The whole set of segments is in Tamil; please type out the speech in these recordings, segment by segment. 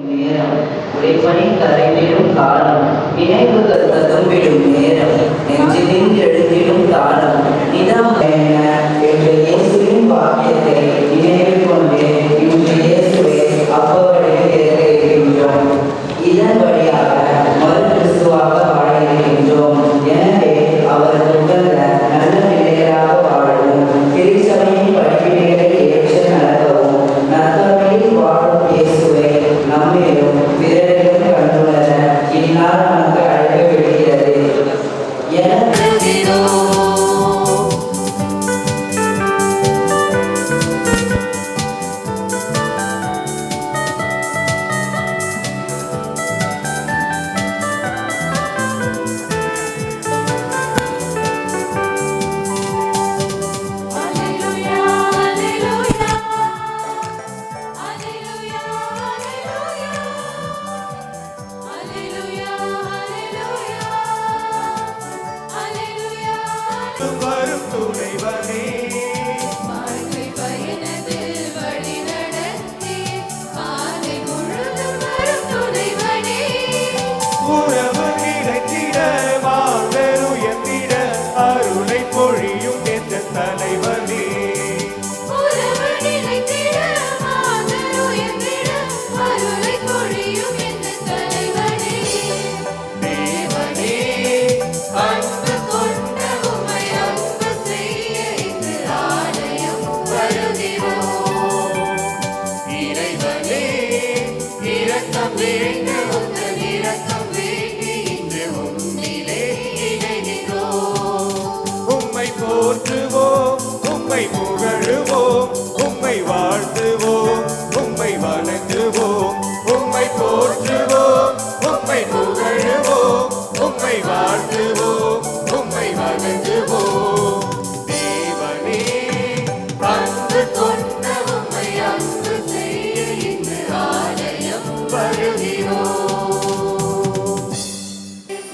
நேரம் உடைப்பனி கரைந்திடும் காலம் நினைவுகள் ததும்பிடும் நேரம் நெஞ்சிலிருந்து எழுந்திடும் காலம் நிதம் என்று இயேசுவின் வாக்கியத்தை நினைவில் கொண்டு இன்று இயேசுவை அப்பவழியில் இருக்கின்றோம். இதன் வழியாக மறு கிறிஸ்துவாக வாழ இருக்கின்றோம். எனவே அவர் உகந்த நல்ல நிலைகளாக வாழவும் திருச்சபையின் படிப்பினைகளை ஏற்று நடக்கவும் நற்கருணையில் வாழும் இயேசுவை நம்மையும் பிறரையும் கண்டுணர இந்நாள் நமக்கு அழைப்பு விடுகிறது.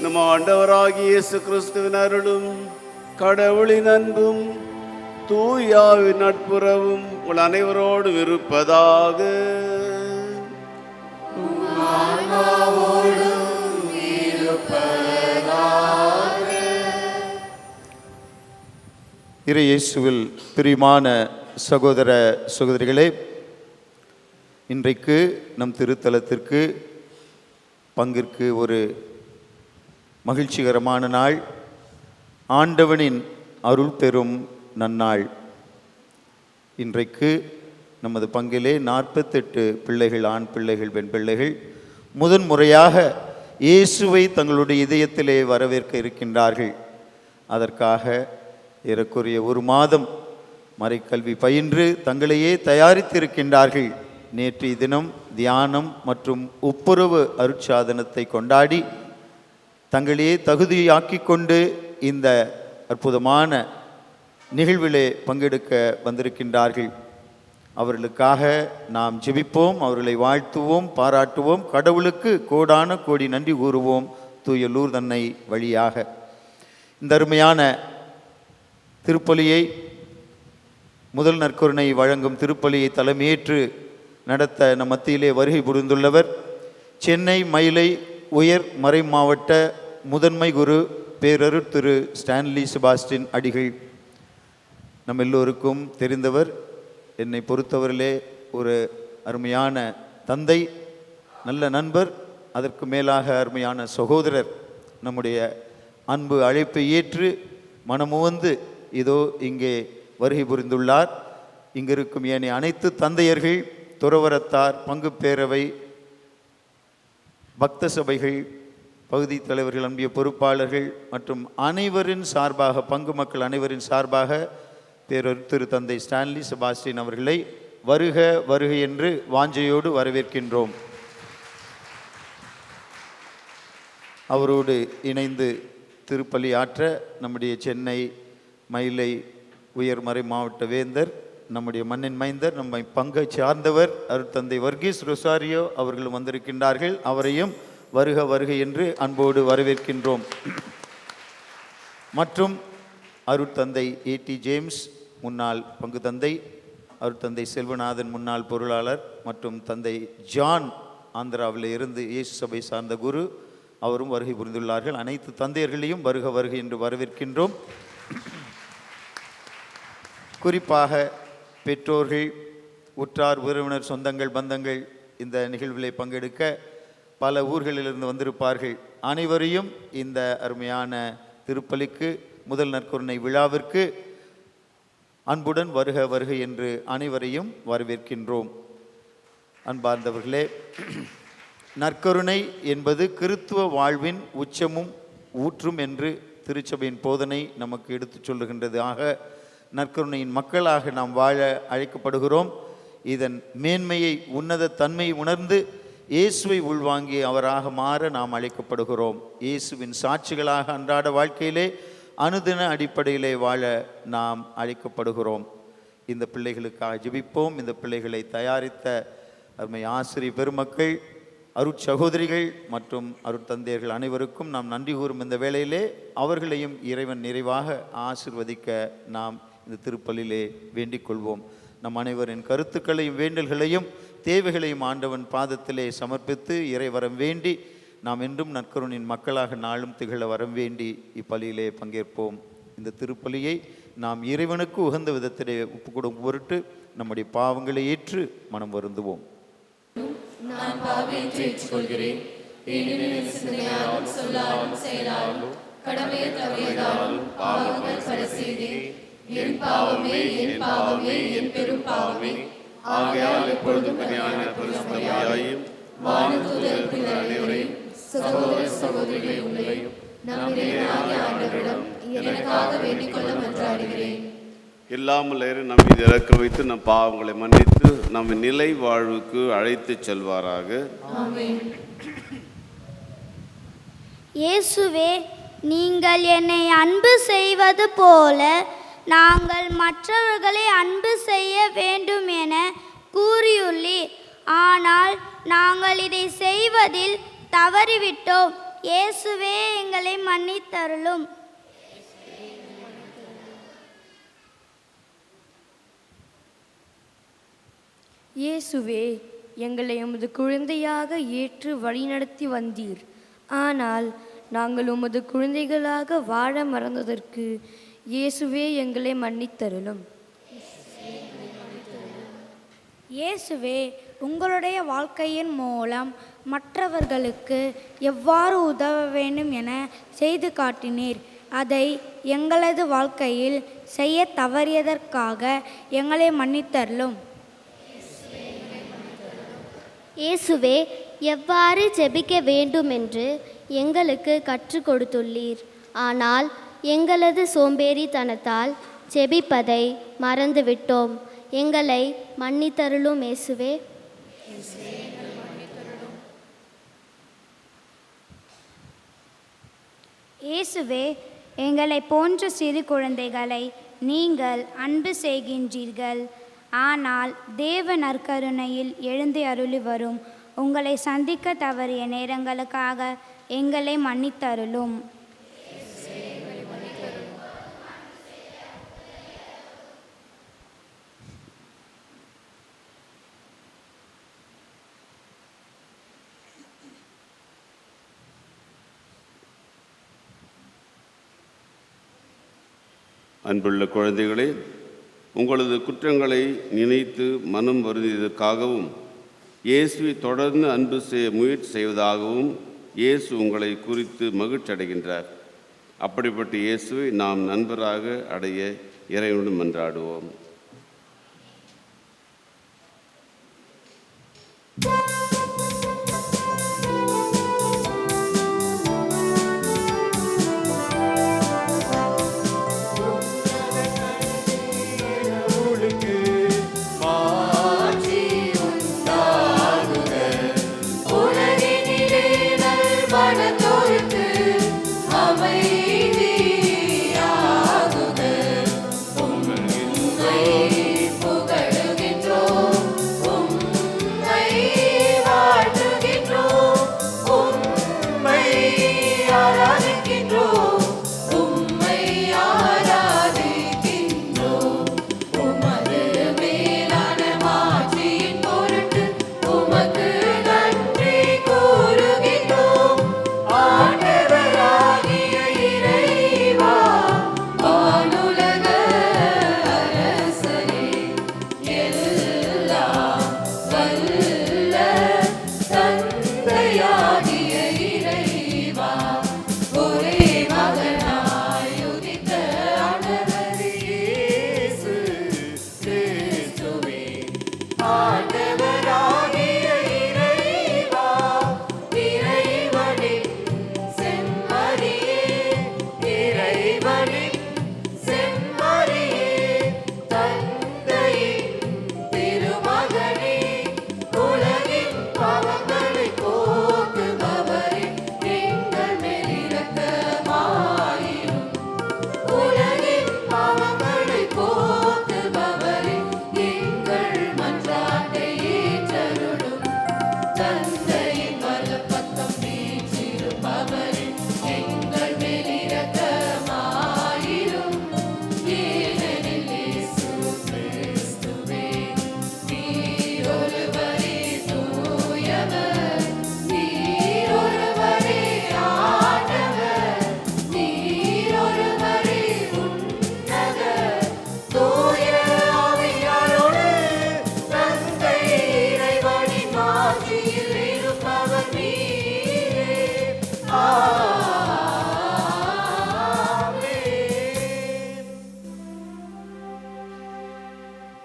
நம் ஆண்டவராகிய இயேசு கிறிஸ்துவின் அருளும் கடவுளின் அன்பும் தூயாவின் நட்புறவும் உங்கள் அனைவரோடு இருப்பதாக. இறை இயேசுவில் பிரியமான சகோதர சகோதரிகளே, இன்றைக்கு நம் திருத்தலத்திற்கு பங்கிற்கு ஒரு மகிழ்ச்சிகரமான நாள், ஆண்டவனின் அருள் பெறும் நன்னாள். இன்றைக்கு நமது பங்கிலே 48 பிள்ளைகள், ஆண் பிள்ளைகள், பெண் பிள்ளைகள் முதன் முறையாக இயேசுவை தங்களுடைய இதயத்திலே வரவேற்க இருக்கின்றார்கள். அதற்காக ஏறக்குறைய ஒரு மாதம் மறைக்கல்வி பயின்று தங்களையே தயாரித்திருக்கின்றார்கள். நேற்றைய தினம் தியானம் மற்றும் ஒப்புரவு அருட்சாதனத்தை கொண்டாடி தங்களையே தகுதியாக்கி கொண்டு இந்த அற்புதமான நிகழ்விலே பங்கெடுக்க வந்திருக்கின்றார்கள். அவர்களுக்காக நாம் ஜெபிப்போம், அவர்களை வாழ்த்துவோம், பாராட்டுவோம், கடவுளுக்கு கோடான கோடி நன்றி கூறுவோம் தூய லூர்தன்னை வழியாக. இந்த அருமையான திருப்பலியை, முதல் நற்கருணை வழங்கும் திருப்பலியை தலைமையேற்று நடத்த நம் மத்தியிலே வருகை புரிந்துள்ளவர் சென்னை மயிலை உயர் மறை மாவட்ட முதன்மை குரு பேரருட் திரு ஸ்டான்லி செபாஸ்டின் அடிகள். நம் எல்லோருக்கும் தெரிந்தவர். என்னை பொறுத்தவரிலே ஒரு அருமையான தந்தை, நல்ல நண்பர், அதற்கு மேலாக அருமையான சகோதரர். நம்முடைய அன்பு அழைப்பை ஏற்று மனமுவந்து இதோ இங்கே வருகை புரிந்துள்ளார். இங்கிருக்கும் ஏனைய அனைத்து தந்தையர்கள், துறவரத்தார், பங்கு பேரவை, பக்த சபைகள், பகுதி தலைவர்கள், அன்பிய பொறுப்பாளர்கள் மற்றும் அனைவரின் சார்பாக, பங்கு மக்கள் அனைவரின் சார்பாக பேரொரு திரு தந்தை ஸ்டான்லி செபாஸ்டின் அவர்களை வருக வருக என்று வாஞ்சையோடு வரவேற்கின்றோம். அவரோடு இணைந்து திருப்பலி ஆற்ற நம்முடைய சென்னை மயிலை உயர்மறை மாவட்ட வேந்தர், நம்முடைய மண்ணின் மைந்தர், நம்மை பங்கை சார்ந்தவர் அருட்தந்தை வர்கீஸ் ரொசாரியோ அவர்களும் வந்திருக்கின்றார்கள். அவரையும் வருக வருக என்று அன்போடு வரவேற்கின்றோம். மற்றும் அருட்தந்தை ஏடி ஜேம்ஸ் முன்னாள் பங்கு தந்தை, அருட்தந்தை செல்வநாதன் முன்னாள் பொருளாளர் மற்றும் தந்தை ஜான் ஆந்திராவில் இருந்து இயேசு சபை சார்ந்த குரு அவரும் வருகை புரிந்துள்ளார்கள். அனைத்து தந்தையர்களையும் வருக வருகை என்று வரவேற்கின்றோம். குறிப்பாக பெற்றோர்கள், உற்றார் உறவினர், சொந்தங்கள், பந்தங்கள் இந்த நிகழ்விலே பங்கெடுக்க பல ஊர்களிலிருந்து வந்திருப்பார்கள். அனைவரையும் இந்த அருமையான திருப்பலிக்கு, முதல் நற்கருணை விழாவிற்கு அன்புடன் வருக வருக என்று அனைவரையும் வரவேற்கின்றோம். அன்பார்ந்தவர்களே, நற்கருணை என்பது கிறித்துவ வாழ்வின் உச்சமும் ஊற்றும் என்று திருச்சபையின் போதனை நமக்கு எடுத்துச் சொல்லுகின்றது. ஆக நற்கருணையின் மக்களாக நாம் வாழ அழைக்கப்படுகிறோம். இதன் மேன்மையை, உன்னத தன்மையை உணர்ந்து இயேசுவை உள்வாங்கி அவராக மாற நாம் அழைக்கப்படுகிறோம். இயேசுவின் சாட்சிகளாக அன்றாட வாழ்க்கையிலே அனுதின அடிப்படையிலே வாழ நாம் அழைக்கப்படுகிறோம். இந்த பிள்ளைகளுக்காக ஜெபிப்போம். இந்த பிள்ளைகளை தயாரித்த அருமை ஆசிரியர் பெருமக்கள், அருட்சகோதரிகள் மற்றும் அருட்தந்தையர்கள் அனைவருக்கும் நாம் நன்றி கூறும் இந்த வேளையிலே அவர்களையும் இறைவன் நிறைவாக ஆசீர்வதிக்க நாம் இந்த திருப்பலிலே வேண்டிக் கொள்வோம். நம் அனைவரின் கருத்துக்களையும் வேண்டல்களையும் தேவைகளையும் ஆண்டவன் பாதத்திலே சமர்ப்பித்து இறைவரம் வேண்டி நாம் என்றும் நற்கருணையின் மக்களாக நாளும் திகழ வரம் வேண்டி இப்பலியிலே பங்கேற்போம். இந்த திருப்பலியை நாம் இறைவனுக்கு உகந்த விதத்திலே ஒப்புக்கொடும் பொருட்டு நம்முடைய பாவங்களை ஏற்று மனம் வருந்துவோம். நான் பாவியத்தை ஏற்றுக்கொள்கிறேன். ஏனெனில் சிந்தனையாலும் சொல்லாலும் செயலாலும் கடமையை தவறியதாலும் பாவங்கள் பல செய்தேன். என் பாவமே, என் பாவமே, என் பெரும் பாவமே. ஆகையால் எப்பொழுதும் கனியான பரிசுத்தமாயும் வானதூதர்கள் அனைவரையும் சகோதர சகோதரிகளை உங்களையும் நம்முடைய ஆண்டவரிடம் எனக்காக வேண்டிக் கொள்ள மன்றாடுகிறேன். இல்லாமல் நம் மீது இறக்க வைத்து நம் பாவங்களை மன்னித்து நம்ம நிலை வாழ்வுக்கு அழைத்து செல்வாராக. ஆமென். இயேசுவே, நீங்கள் என்னை அன்பு செய்வது போல நாங்கள் மற்றவர்களை அன்பு செய்ய வேண்டும் என கூறியுள்ளீர். ஆனால் நாங்கள் இதை செய்வதில் தவறிவிட்டோம். இயேசுவே, எங்களை மன்னித்தருளும். இயேசுவே, எங்களை உமது குழந்தையாக ஏற்று வழிநடத்தி வந்தீர். ஆனால் நாங்கள் உமது குழந்தைகளாக வாழ மறந்ததற்கு இயேசுவே எங்களை மன்னித்தருளும். இயேசுவே, உங்களுடைய வாழ்க்கையின் மூலம் மற்றவர்களுக்கு எவ்வாறு உதவ வேண்டும் என செய்து காட்டினீர். அதை எங்களது வாழ்க்கையில் செய்ய தவறியதற்காக எங்களை மன்னித்தருளும். இயேசுவே, எவ்வாறு ஜெபிக்க வேண்டும் என்று எங்களுக்கு கற்றுக் கொடுத்துள்ளீர். ஆனால் எங்களது சோம்பேறித்தனத்தால் ஜெபிப்பதை மறந்துவிட்டோம். எங்களை மன்னித்தருளும் இயேசுவே. இயேசுவே, எங்களை போன்ற சிறு குழந்தைகளை நீங்கள் அன்பு செய்கின்றீர்கள். ஆனால் தேவ நற்கருணையில் எழுந்து அருளி வரும் உங்களை சந்திக்க தவறிய நேரங்களுக்காக எங்களை மன்னித்தருளும். அன்புள்ள குழந்தைகளே, உங்களது குற்றங்களை நினைத்து மனம் வருந்தியதற்காகவும் இயேசுவை தொடர்ந்து அன்பு செய்ய முயற்சி செய்வதாகவும் இயேசு உங்களை குறித்து மகிழ்ச்சி அடைகின்றார். அப்படிப்பட்ட இயேசுவை நாம் நண்பராக அடைய இறைவனுடன் மன்றாடுவோம். அமைதியாகுக உங்கள்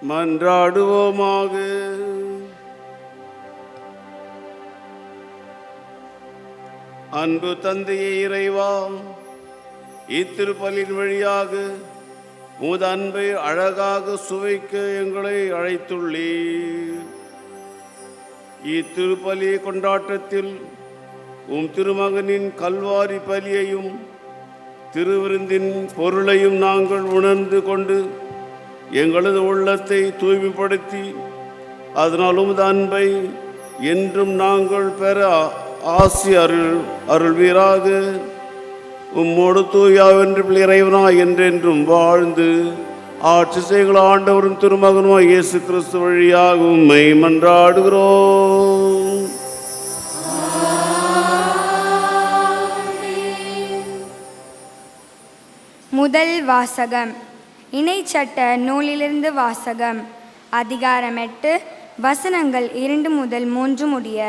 மன்றாடுவோமாக. அன்பு தந்தையே இறைவா, இத்திருப்பலின் வழியாக உமது அன்பை அழகாக சுவைக்க எங்களை அழைத்துள்ளீர். இத்திருப்பலி கொண்டாட்டத்தில் திருமகனின் கல்வாரி பலியையும் திருவிருந்தின் பொருளையும் நாங்கள் உணர்ந்து கொண்டு எங்களது உள்ளத்தை தூய்மைப்படுத்தி அதனால் உமது அன்பை என்றும் நாங்கள் பெற ஆசி அருள்வீராக. உம்மோடு தூயாவென்று இறைவனாய் என்றென்றும் வாழ்ந்து ஆட்சி செய்கிற ஆண்டவரும் திருமகனுமாய் இயேசு கிறிஸ்து வழியாக உம்மை மன்றாடுகிறோம். முதல் வாசகம். இணைச்சட்ட நூலிலிருந்து வாசகம். அதிகாரம் 8, வசனங்கள் 2 முதல் 3 முடிய.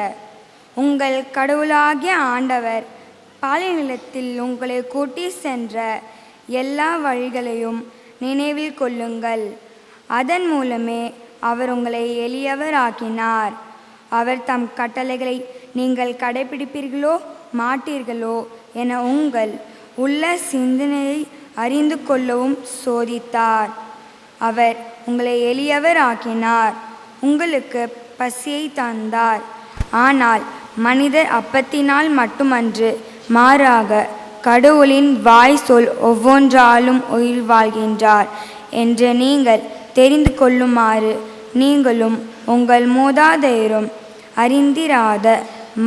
உங்கள் கடவுளாகிய ஆண்டவர் பாலைநிலத்தில் உங்களை கூட்டி சென்ற எல்லா வழிகளையும் நினைவில் கொள்ளுங்கள். அதன் மூலமே அவர் உங்களை எளியவராக்கினார். அவர் தம் கட்டளைகளை நீங்கள் கடைபிடிப்பீர்களோ மாட்டீர்களோ என உங்கள் உள்ள சிந்தனையை அறிந்து கொள்ளவும் சோதித்தார். அவர் உங்களை எளியவர் ஆக்கினார். உங்களுக்கு பசியை தந்தார். ஆனால் மனிதர் அப்பத்தினால் மட்டுமன்று, மாறாக கடவுளின் வாய் சொல் ஒவ்வொன்றாலும் உயிர் வாழ்கின்றார் என்று நீங்கள் தெரிந்து கொள்ளுமாறு நீங்களும் உங்கள் மூதாதையரும் அறிந்திராத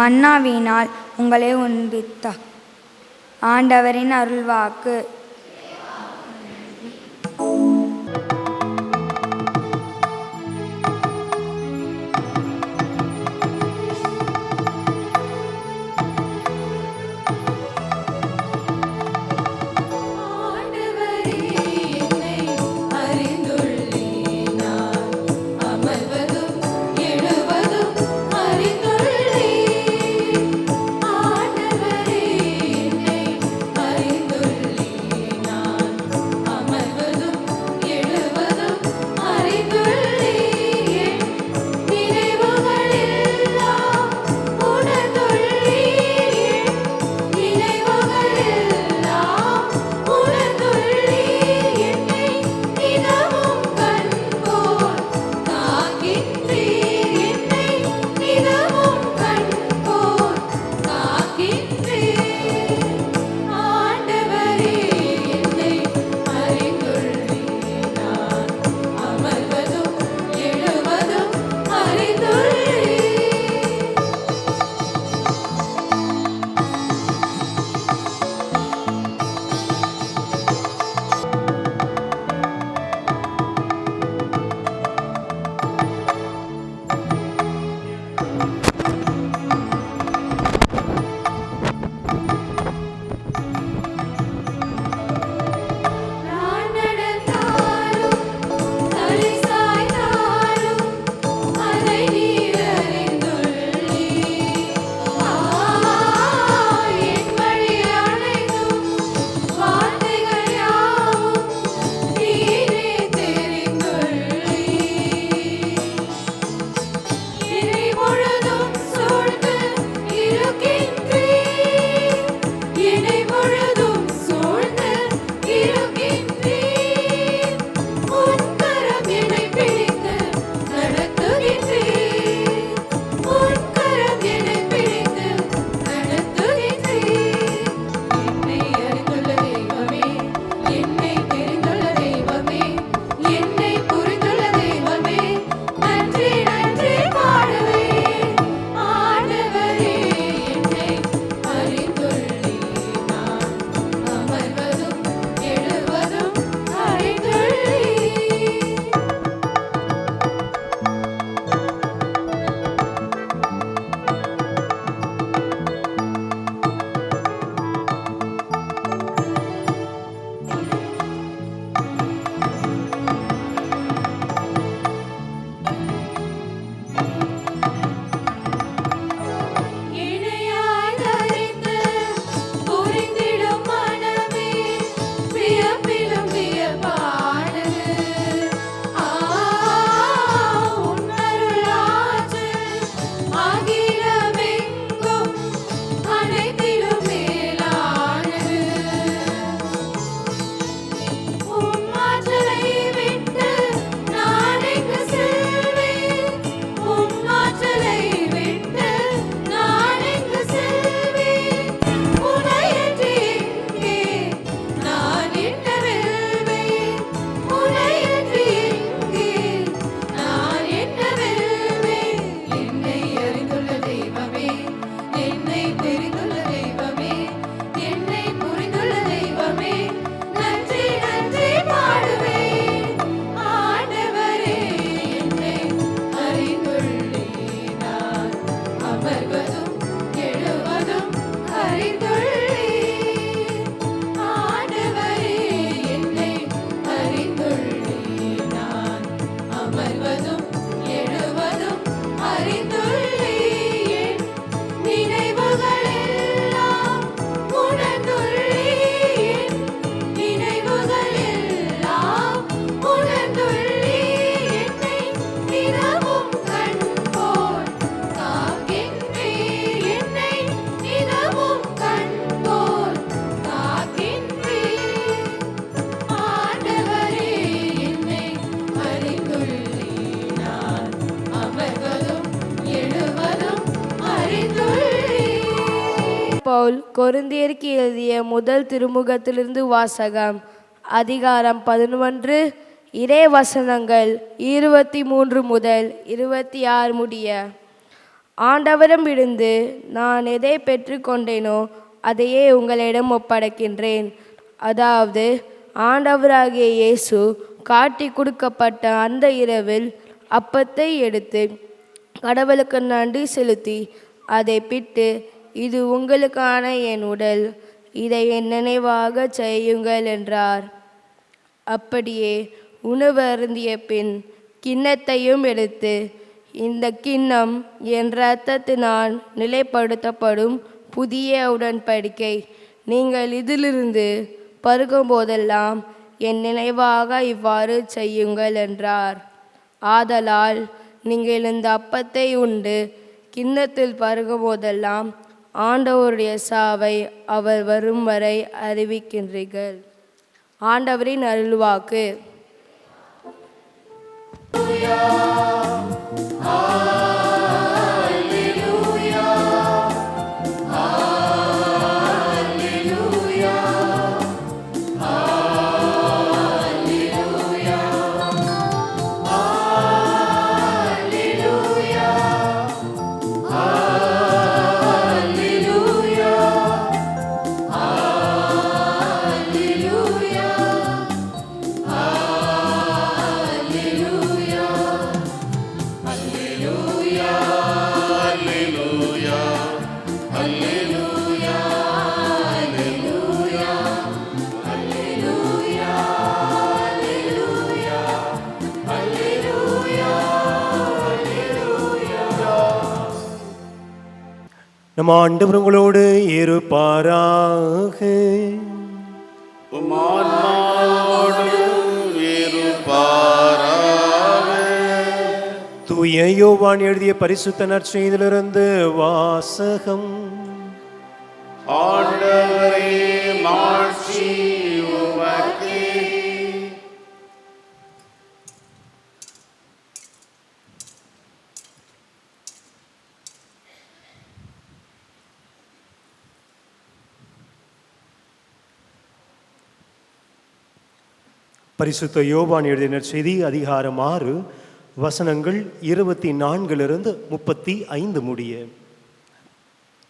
மன்னாவினால் உங்களை உண்பித்தார். ஆண்டவரின் அருள்வாக்கு. அறிந்துள்ளீர். பவுல் கொரிந்தியருக்கு எழுதிய முதல் திருமுகத்திலிருந்து வாசகம். அதிகாரம் 11 இறை வசனங்கள் 23 முதல் 26 முடிய. ஆண்டவரிடமிருந்து நான் எதை பெற்றுக்கொண்டேனோ அதையே உங்களிடம் ஒப்படைக்கின்றேன். அதாவது ஆண்டவராகிய இயேசு காட்டி கொடுக்கப்பட்ட அந்த இரவில் அப்பத்தை எடுத்து கடவுளுக்கு நன்றி செலுத்தி அதை பிட்டு, இது உங்களுக்கான என் உடல், இதை என் நினைவாக செய்யுங்கள் என்றார். அப்படியே உணவு அருந்திய பின் கிண்ணத்தையும் எடுத்து, இந்த கிண்ணம் என் இரத்தத்தினால் நிலைப்படுத்தப்படும் புதிய உடன்படிக்கை, நீங்கள் இதிலிருந்து பருகும்போதெல்லாம் என் நினைவாக இவ்வாறு செய்யுங்கள் என்றார். ஆதலால் நீங்கள் இந்த அப்பத்தை உண்டு கிண்ணத்தில் பருகும்போதெல்லாம் ஆண்டவருடைய சாவை அவர் வரும் வரை அறிவிக்கின்றீர்கள். ஆண்டவரின் அருள்வாக்கு. நம் ஆண்டவர் உங்களோடு இருப்பாராக. உம் ஆன்மாவோடும் இருப்பாராக. தூய யோவான் எழுதிய பரிசுத்த நற்செய்தியிலிருந்து வாசகம். ஆண்டவரே மாட்சி உமக்கே. பரிசுத்த யோவான் எழுதிய நற்செய்தி அதிகாரம் 6 வசனங்கள் 24 35 முடிய.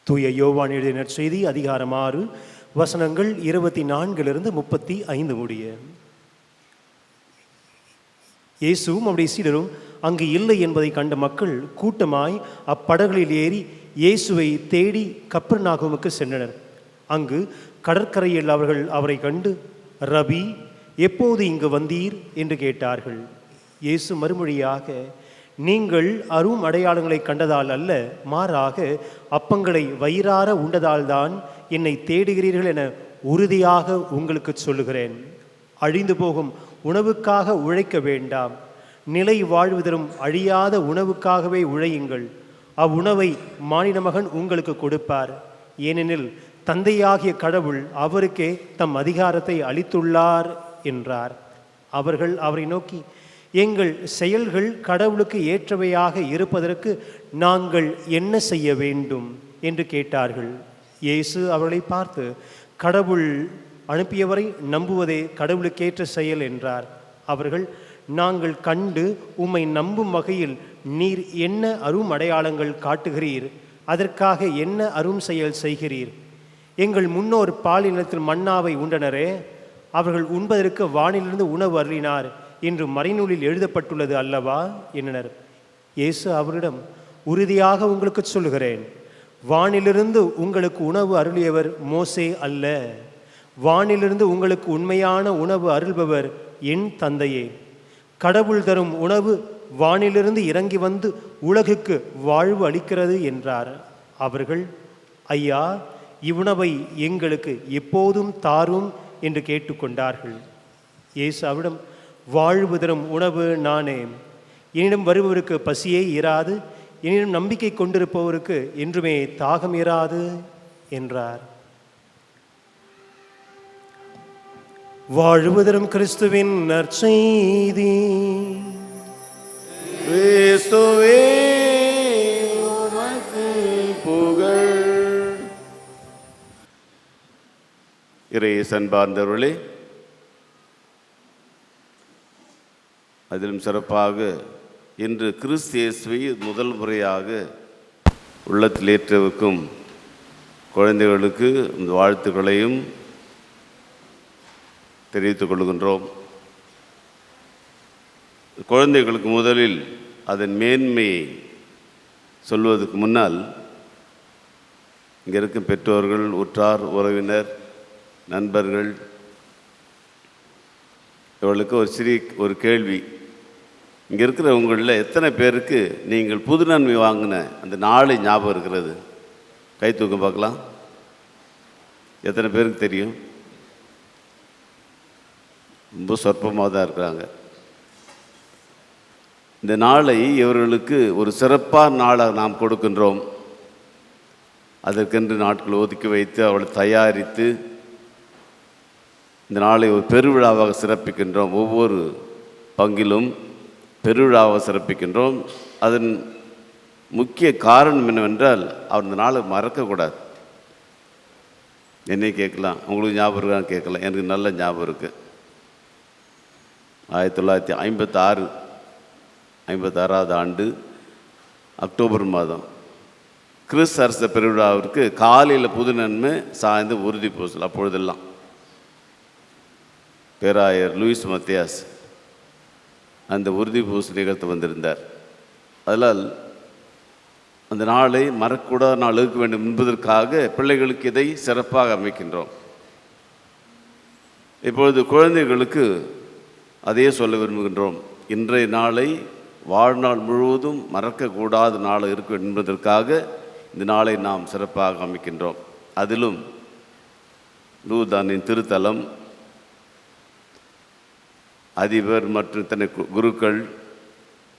தூய யோவான் எழுதிய நற்செய்தி அதிகாரம் 6 வசனங்கள் 24 35 முடிய. இயேசுவும் அவருடைய சீடரும் அங்கு இல்லை என்பதை கண்ட மக்கள் கூட்டமாய் அப்படகுகளில் ஏறி இயேசுவை தேடி கப்பர்நாகூமுக்கு சென்றனர். அங்கு கடற்கரையில் அவர்கள் அவரை கண்டு, ரபி, எப்போது இங்கு வந்தீர் என்று கேட்டார்கள். இயேசு மறுமொழியாக, நீங்கள் அரும் அடையாளங்களை கண்டதால் அல்ல, மாறாக அப்பங்களை வயிறார உண்டதால் தான் என்னை தேடுகிறீர்கள் என உறுதியாக உங்களுக்கு சொல்லுகிறேன். அழிந்து போகும் உணவுக்காக உழைக்க வேண்டாம், நிலை வாழ்வு தரும் அழியாத உணவுக்காகவே உழையுங்கள். அவ்வுணவை மானிட மகன் உங்களுக்கு கொடுப்பார். ஏனெனில் தந்தையாகிய கடவுள் அவருக்கே தம் அதிகாரத்தை அளித்துள்ளார் என்றார். அவர்கள் அவரை நோக்கி, எங்கள் செயல்கள் கடவுளுக்கு ஏற்றவையாக இருப்பதற்கு நாங்கள் என்ன செய்ய வேண்டும் என்று கேட்டார்கள். இயேசு அவர்களை பார்த்து, கடவுள் அனுப்பியவரை நம்புவதே கடவுளுக்கேற்ற செயல் என்றார். அவர்கள், நாங்கள் கண்டு உம்மை நம்பும் வகையில் நீர் என்ன அரும் அடையாளங்கள் காட்டுகிறீர்? அதற்காக என்ன அரும் செயல் செய்கிறீர்? எங்கள் முன்னோர் பாலினத்தில் மன்னாவை உண்டனரே, அவர்கள் உண்பதற்கு வானிலிருந்து உணவு அருளினார் என்று மறைநூலில் எழுதப்பட்டுள்ளது அல்லவா என்றனர். இயேசு அவரிடம், உறுதியாக உங்களுக்கு சொல்லுகிறேன், வானிலிருந்து உங்களுக்கு உணவு அருளியவர் மோசே அல்ல, வானிலிருந்து உங்களுக்கு உண்மையான உணவு அருள்பவர் என் தந்தையே. கடவுள் தரும் உணவு வானிலிருந்து இறங்கி வந்து உலகுக்கு வாழ்வு அளிக்கிறது என்றார். அவர்கள், ஐயா, இவ்வுணவை எங்களுக்கு எப்போதும் தாரும் என்று கேட்டுக்கொண்டார்கள். இயேசு அவரிடம், வாழ்வு தரும் உணவு நானே, என்னிடம் வருபவருக்கு பசியே இராது, என்னிடம் நம்பிக்கை கொண்டிருப்பவருக்கு என்றுமே தாகம் இராது என்றார். வாழ்வு தரும் கிறிஸ்துவின் நற்செய்தி. கிறிஸ்துவே உமக்கு புகழ். அன்பார்ந்தவர்களே, அதிலும் சிறப்பாக இன்று கிறிஸ்து இயேசுவை முதல் முறையாக உள்ளத்தில் ஏற்றவிருக்கும் குழந்தைகளுக்கு இந்த வாழ்த்துக்களையும் தெரிவித்துக் கொள்கின்றோம். குழந்தைகளுக்கு முதலில் அதன் மேன்மையை சொல்வதற்கு முன்னால் இங்கே இருக்கும் பெற்றோர்கள், உற்றார், உறவினர், நண்பர்கள் இவர்களுக்கு ஒரு கேள்வி. இங்கே இருக்கிறவங்களில் எத்தனை பேருக்கு நீங்கள் புது நன்மை வாங்கின அந்த நாளை ஞாபகம் இருக்கிறது? கை தூக்கம் பார்க்கலாம். எத்தனை பேருக்கு தெரியும்? ரொம்ப சொற்பமாக தான் இருக்கிறாங்க. இந்த நாளை இவர்களுக்கு ஒரு சிறப்பான நாளாக நாம் கொடுக்கின்றோம். அதற்கென்று நாட்கள் ஒதுக்கி வைத்து அவளை தயாரித்து இந்த நாளை ஒரு பெருவிழாவாக சிறப்பிக்கின்றோம். ஒவ்வொரு பங்கிலும் பெருவிழாவாக சிறப்பிக்கின்றோம். அதன் முக்கிய காரணம் என்னவென்றால் அவர் இந்த நாளை மறக்கக்கூடாது. என்னை கேட்கலாம், உங்களுக்கு ஞாபகம் இருக்கான்னு கேட்கலாம். எனக்கு நல்ல ஞாபகம் இருக்குது. 1956 ஆண்டு அக்டோபர் மாதம் கிறிஸ்து அரச பெருவிழாவிற்கு காலையில் புது நன்மை, சாயந்தரம் உறுதி பூசல். அப்பொழுதெல்லாம் பேராயர் லூயிஸ் மத்தியாஸ் அந்த உறுதி பூசல் நிகழ்த்து வந்திருந்தார். அதனால் அந்த நாளை மறக்கூடாத நாள் இருக்க வேண்டும் என்பதற்காக பிள்ளைகளுக்கு இதை சிறப்பாக அமைக்கின்றோம். இப்பொழுது குழந்தைகளுக்கு அதையே சொல்ல விரும்புகின்றோம். இன்றைய நாளை வாழ்நாள் முழுவதும் மறக்கக்கூடாத நாள் இருக்கும் என்பதற்காக இந்த நாளை நாம் சிறப்பாக அமைக்கின்றோம். அதிலும் லூர்தானின் திருத்தலம், அதிபர் மற்றும் இத்தனை குருக்கள்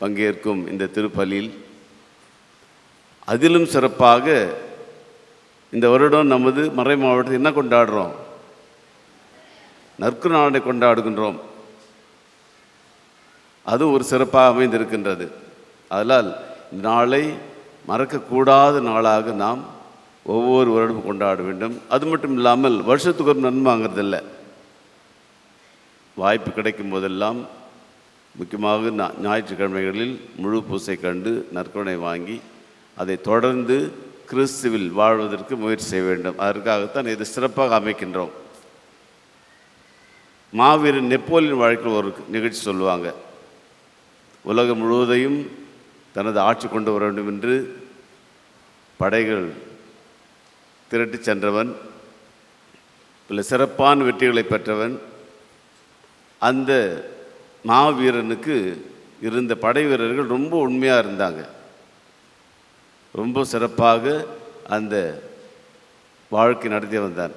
பங்கேற்கும் இந்த திருப்பலியில் அதிலும் சிறப்பாக இந்த வருடம் நமது மறை மாவட்டத்தில் என்ன கொண்டாடுறோம்? நற்குநாளை கொண்டாடுகின்றோம். அது ஒரு சிறப்பாக அமைந்திருக்கின்றது. அதனால் இந்த நாளை மறக்கக்கூடாத நாளாக நாம் ஒவ்வொரு வருடமும் கொண்டாட வேண்டும். அது மட்டும் இல்லாமல் வருஷத்துக்கு ஒரு நன்மை வாங்கிறதில்லை. வாய்ப்பு கிடைக்கும் போதெல்லாம், முக்கியமாக ஞாயிற்றுக்கிழமைகளில் முழு பூசை கண்டு நற்கருணை வாங்கி அதை தொடர்ந்து கிறிஸ்துவில் வாழ்வதற்கு முயற்சி செய்ய வேண்டும். அதற்காகத்தான் இதை சிறப்பாக அமைக்கின்றோம். மாவீரன் நெப்போலியன் வாழ்க்கையில் ஒரு நிகழ்ச்சி சொல்லுவாங்க. உலகம் முழுவதையும் தனது ஆட்சி கொண்டு வர வேண்டும் என்று படைகள் திரட்டி சென்றவன், பல சிறப்பான வெற்றிகளை பெற்றவன். அந்த மாவீரனுக்கு இருந்த படை வீரர்கள் ரொம்ப உண்மையாக இருந்தாங்க. ரொம்ப சிறப்பாக அந்த வாழ்க்கை நடத்தி வந்தான்.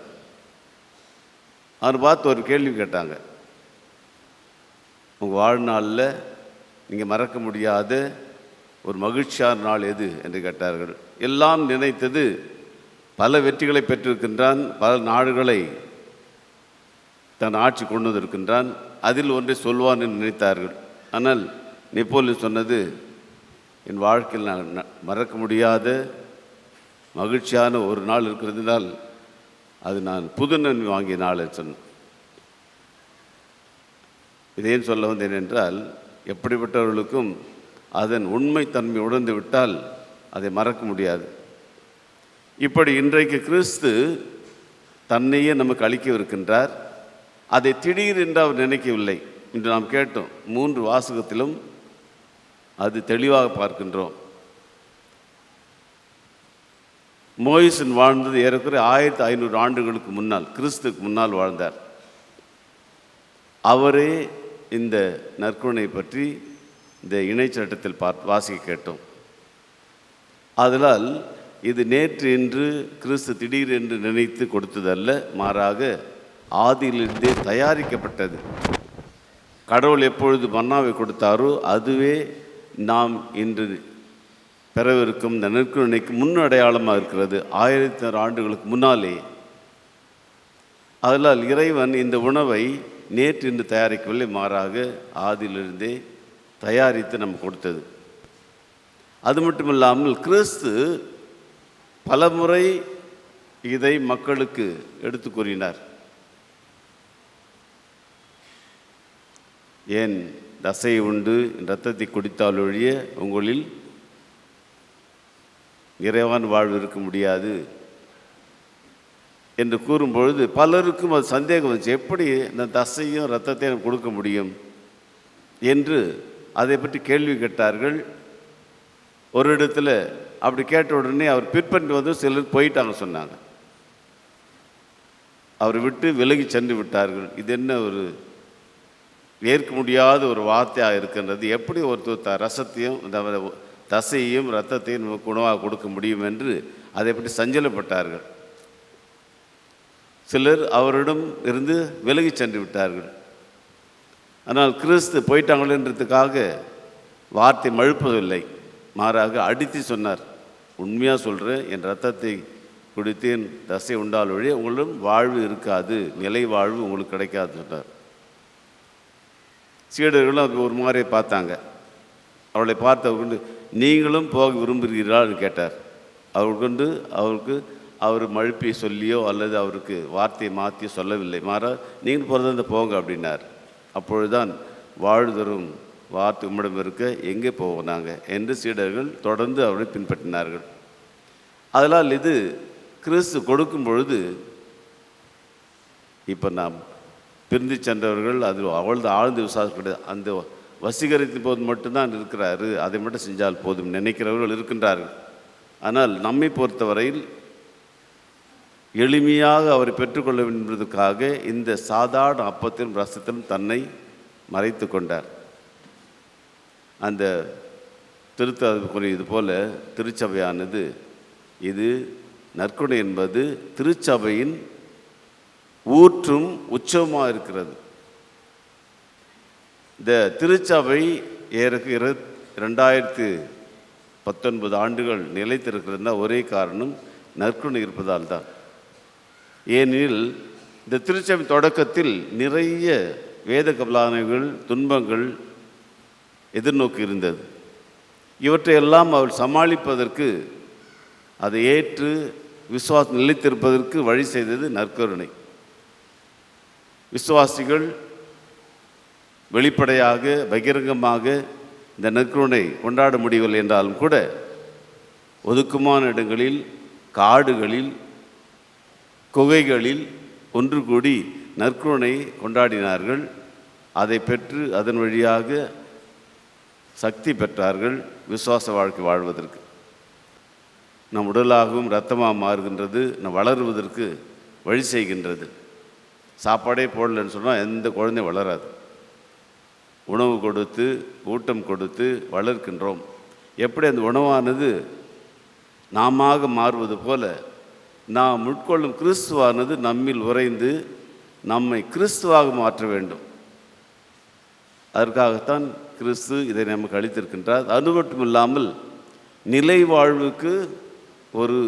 அவனை பார்த்து ஒரு கேள்வி கேட்டாங்க, உங்கள் வாழ்நாளில் நீங்கள் மறக்க முடியாத ஒரு மகிழ்ச்சியான நாள் எது என்று கேட்டார்கள். எல்லாம் நினைத்தது பல வெற்றிகளை பெற்றிருக்கின்றான், பல நாடுகளை தன் ஆட்சி கொண்டு வந்திருக்கின்றான், அதில் ஒன்றை சொல்வான் என்று நினைத்தார்கள். ஆனால் நெப்போலியன் சொன்னது, என் வாழ்க்கையில் நான் மறக்க முடியாத மகிழ்ச்சியான ஒரு நாள் இருக்கிறதுனால் அது நான் புது நன்மை வாங்கிய நாள் என்று சொன்னேன். இதையும் சொல்ல வந்தேன் என்றால், எப்படிப்பட்டவர்களுக்கும் அதன் உண்மைத்தன்மை உணர்ந்து விட்டால் அதை மறக்க முடியாது. இப்படி இன்றைக்கு கிறிஸ்து தன்னையே நமக்கு அளிக்கவிருக்கின்றார். அதை திடீரென்று அவர் நினைக்கவில்லை. இன்று நாம் கேட்டோம், 3 வாசகத்திலும் அது தெளிவாக பார்க்கின்றோம். மோயிசன் வாழ்ந்தது ஏறக்குறைய 1500 ஆண்டுகளுக்கு முன்னால், கிறிஸ்துக்கு முன்னால் வாழ்ந்தார். அவரே இந்த நற்கருணை பற்றி இந்த இணைச்சட்டத்தில் வாசிக்க கேட்டோம். அதனால் இது நேற்று இன்று கிறிஸ்து திடீரென்று நினைத்து கொடுத்ததல்ல, மாறாக ஆதியிலிருந்தே தயாரிக்கப்பட்டது. கடவுள் எப்பொழுது மன்னாவை கொடுத்தாரோ அதுவே நாம் இன்று பெறவிருக்கும் இந்த நற்கருணைக்கு முன்னடையாளமாக இருக்கிறது, 1600 ஆண்டுகளுக்கு முன்னாலே. அதனால் இறைவன் இந்த உணவை நேற்று இன்று தயாரிக்கவில்லை, மாறாக ஆதியிலிருந்தே தயாரித்து நம்ம கொடுத்தது. அது மட்டும் இல்லாமல் கிறிஸ்து பலமுறை இதை மக்களுக்கு எடுத்து கூறினார். ஏன் தசையை உண்டு இரத்தத்தை குடித்தால் ஒழிய உங்களில் நிறைவான வாழ்வு இருக்க முடியாது என்று கூறும்பொழுது பலருக்கும் அது சந்தேகம் வந்துச்சு. எப்படி இந்த தசையும் இரத்தத்தையும் கொடுக்க முடியும் என்று அதை பற்றி கேள்வி கேட்டார்கள். ஒரு இடத்துல அப்படி கேட்ட உடனே அவர் பிற்பட்டு வந்து சிலர் போயிட்டாங்க சொன்னாங்க. அவரை விட்டு விலகி சென்று விட்டார்கள். இது என்ன ஒரு ஏற்க முடியாத ஒரு வார்த்தையாக இருக்கின்றது. எப்படி ஒருத்தர் ரசத்தையும் இந்த தசையையும் இரத்தத்தையும் நமக்கு உணவாக கொடுக்க முடியும் என்று அதை பற்றி சஞ்சலப்பட்டார்கள். சிலர் அவரிடம் இருந்து விலகி சென்று விட்டார்கள். ஆனால் கிறிஸ்து போயிட்டாங்களேன்றதுக்காக வார்த்தை மழுப்பதில்லை, மாறாக அடித்து சொன்னார். உண்மையாக சொல்கிறேன், என் இரத்தத்தை குடித்து என் தசை உண்டால் வழியே உங்களிடம் வாழ்வு இருக்காது, நிலை வாழ்வு உங்களுக்கு கிடைக்காது சொன்னார். சீடர்களும் அது ஒரு மாதிரி பார்த்தாங்க. அவளை பார்த்து அவர் கொண்டு நீங்களும் போக விரும்புகிறீர்களான்னு கேட்டார். அவருக்கு அவர் மழுப்பி சொல்லியோ அல்லது அவருக்கு வார்த்தையை மாற்றி சொல்லவில்லை, மாறா நீங்கள் பிறந்த போங்க அப்படின்னார். அப்பொழுதுதான் வாழ்வு தரும் வார்த்தை உம்மிடம் இருக்க எங்கே போனாங்க என்று சீடர்கள் தொடர்ந்து அவரை பின்பற்றினார்கள். அதனால் இது கிறிஸ்து கொடுக்கும் பொழுது இப்போ நாம் பிரிந்து சென்றவர்கள் அது அவளது ஆழ்ந்த விசுவாசம் கிடையாது. அந்த வசீகரித்த போது மட்டும்தான் இருக்கிறாரு, அதை மட்டும் செஞ்சால் போதும் நினைக்கிறவர்கள் இருக்கின்றார்கள். ஆனால் நம்மை பொறுத்தவரையில் எளிமையாக அவரை பெற்றுக்கொள்ள வேண்டும் என்பதற்காக இந்த சாதாரண அப்பத்திலும் ரசத்திலும் தன்னை மறைத்து கொண்டார். அந்த இது போல திருச்சபையானது இது நற்கொடை என்பது திருச்சபையின் ஊற்றும் உச்சமாக இருக்கிறது. இந்த திருச்சபை ஏறக்கு 2019 ஆண்டுகள் நிலைத்திருக்கிறதுனா ஒரே காரணம் நற்கொடை இருப்பதால் தான். ஏனெனில் இந்த திருச்சபை தொடக்கத்தில் நிறைய வேத கபலானைகள் துன்பங்கள் எதிர்நோக்கி இருந்தது. இவற்றையெல்லாம் அவள் சமாளிப்பதற்கு அதை ஏற்று விசுவாசம் நிலைத்திருப்பதற்கு வழி செய்தது நற்கருணை. விசுவாசிகள் வெளிப்படையாக பகிரங்கமாக இந்த நற்கருணை கொண்டாட முடியவில்லை என்றாலும் கூட ஒதுக்குமான இடங்களில், காடுகளில், குகைகளில் ஒன்று கூடி நற்கருணை கொண்டாடினார்கள். அதை பெற்று அதன் வழியாக சக்தி பெற்றார்கள் விசுவாச வாழ்க்கை வாழ்வதற்கு. நம் உடலாகவும் இரத்தமாக மாறுகின்றது, நம் வளருவதற்கு வழி செய்கின்றது. சாப்பாடே போடலன்னு சொன்னால் எந்த குழந்தையும் வளராது. உணவு கொடுத்து ஊட்டம் கொடுத்து வளர்க்கின்றோம். எப்படி அந்த உணவானது நாமாக மாறுவது போல நாம் உட்கொள்ளும் கிறிஸ்துவானது நம்மில் உறைந்து நம்மை கிறிஸ்துவாக மாற்ற வேண்டும். அதற்காகத்தான் கிறிஸ்து இதை நமக்கு அளித்திருக்கின்றார். அது மட்டும் இல்லாமல் நிலை வாழ்வுக்கு ஒரு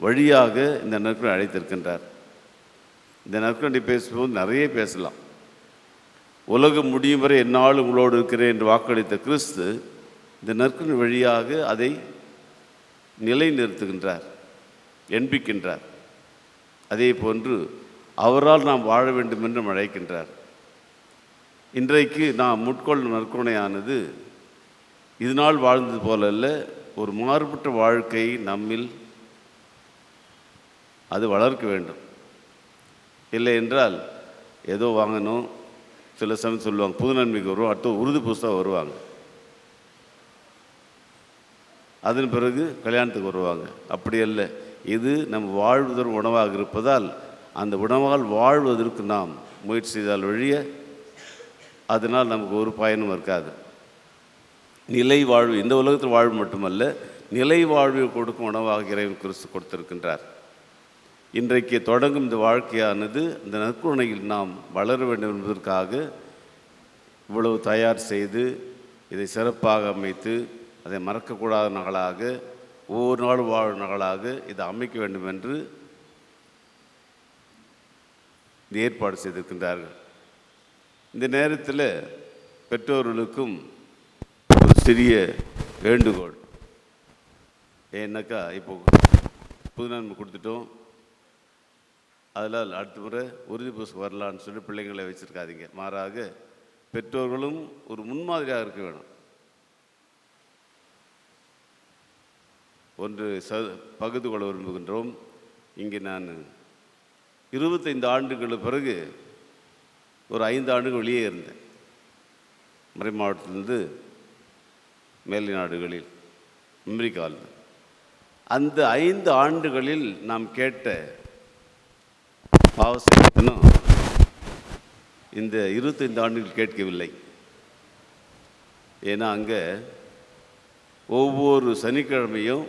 வழியாக இந்த நற்கருணை அழைத்திருக்கின்றார். இந்த நற்கருணை பேசும்போது நிறைய பேசலாம். உலகம் முடியும் வரை எந்நாளும் உங்களோடு இருக்கிறேன் என்று வாக்களித்த கிறிஸ்து இந்த நற்கருணை வழியாக அதை நிலைநிறுத்துகின்றார், என்பிக்கின்றார். அதே போன்று அவரால் நாம் வாழ வேண்டும் என்று அழைக்கின்றார். இன்றைக்கு நாம் உட்கொள்ளும் நற்கருணையானது இதனால் வாழ்ந்தது போலல்ல, ஒரு மாறுபட்ட வாழ்க்கை நம்மில் அது வளர்க்க வேண்டும். இல்லை என்றால் ஏதோ வாங்கணும், சில சமயம் சொல்லுவாங்க புது நன்மைக்கு வருவோம், அடுத்த உறுதி புதுசாக வருவாங்க, அதன் பிறகு கல்யாணத்துக்கு வருவாங்க. அப்படி அல்ல, இது நம் வாழ்வதற்கு உணவாக இருப்பதால் அந்த உணவால் வாழ்வதற்கு நாம் முயற்சி செய்தால் ஒழிய அதனால் நமக்கு ஒரு பயனும் இருக்காது. நிலை வாழ்வு, இந்த உலகத்தில் வாழ்வு மட்டுமல்ல, நிலை வாழ்வு கொடுக்கும் உணவாக இறைவன் கிறிஸ்து கொடுத்திருக்கின்றார். இன்றைக்கு தொடங்கும் இந்த வாழ்க்கையானது இந்த நற்கருணையில் நாம் வளர வேண்டும் என்பதற்காக இவ்வளவு தயார் செய்து இதை சிறப்பாக அமைத்து அதை மறக்கக்கூடாத நகலாக ஒவ்வொரு நாளும் வாழும் நகலாக இதை அமைக்க வேண்டும் என்று இந்த ஏற்பாடு செய்திருக்கின்றார்கள். இந்த நேரத்தில் பெற்றோர்களுக்கும் ஒரு சிறிய வேண்டுகோள். ஏன்னாக்கா இப்போ புது நன்மை கொடுத்துட்டோம், அதனால் அடுத்த முறை உறுதி பூசுக்கு வரலான்னு சொல்லி பிள்ளைங்களை வச்சுருக்காதீங்க. மாறாக பெற்றோர்களும் ஒரு முன்மாதிரியாக இருக்க வேணும். ஒன்று பகிர்ந்து கொள்ள விரும்புகின்றோம். இங்கே நான் 25 ஆண்டுகளுக்கு பிறகு ஒரு 5 ஆண்டுகள் வெளியே இருந்தேன். மறை மாவட்டத்திலிருந்து மேலை நாடுகளில் அமெரிக்காவில். அந்த 5 ஆண்டுகளில் நாம் கேட்ட பாவசேகத்தினும் இந்த 25 ஆண்டுகள் கேட்கவில்லை. ஏன்னா அங்கே ஒவ்வொரு சனிக்கிழமையும்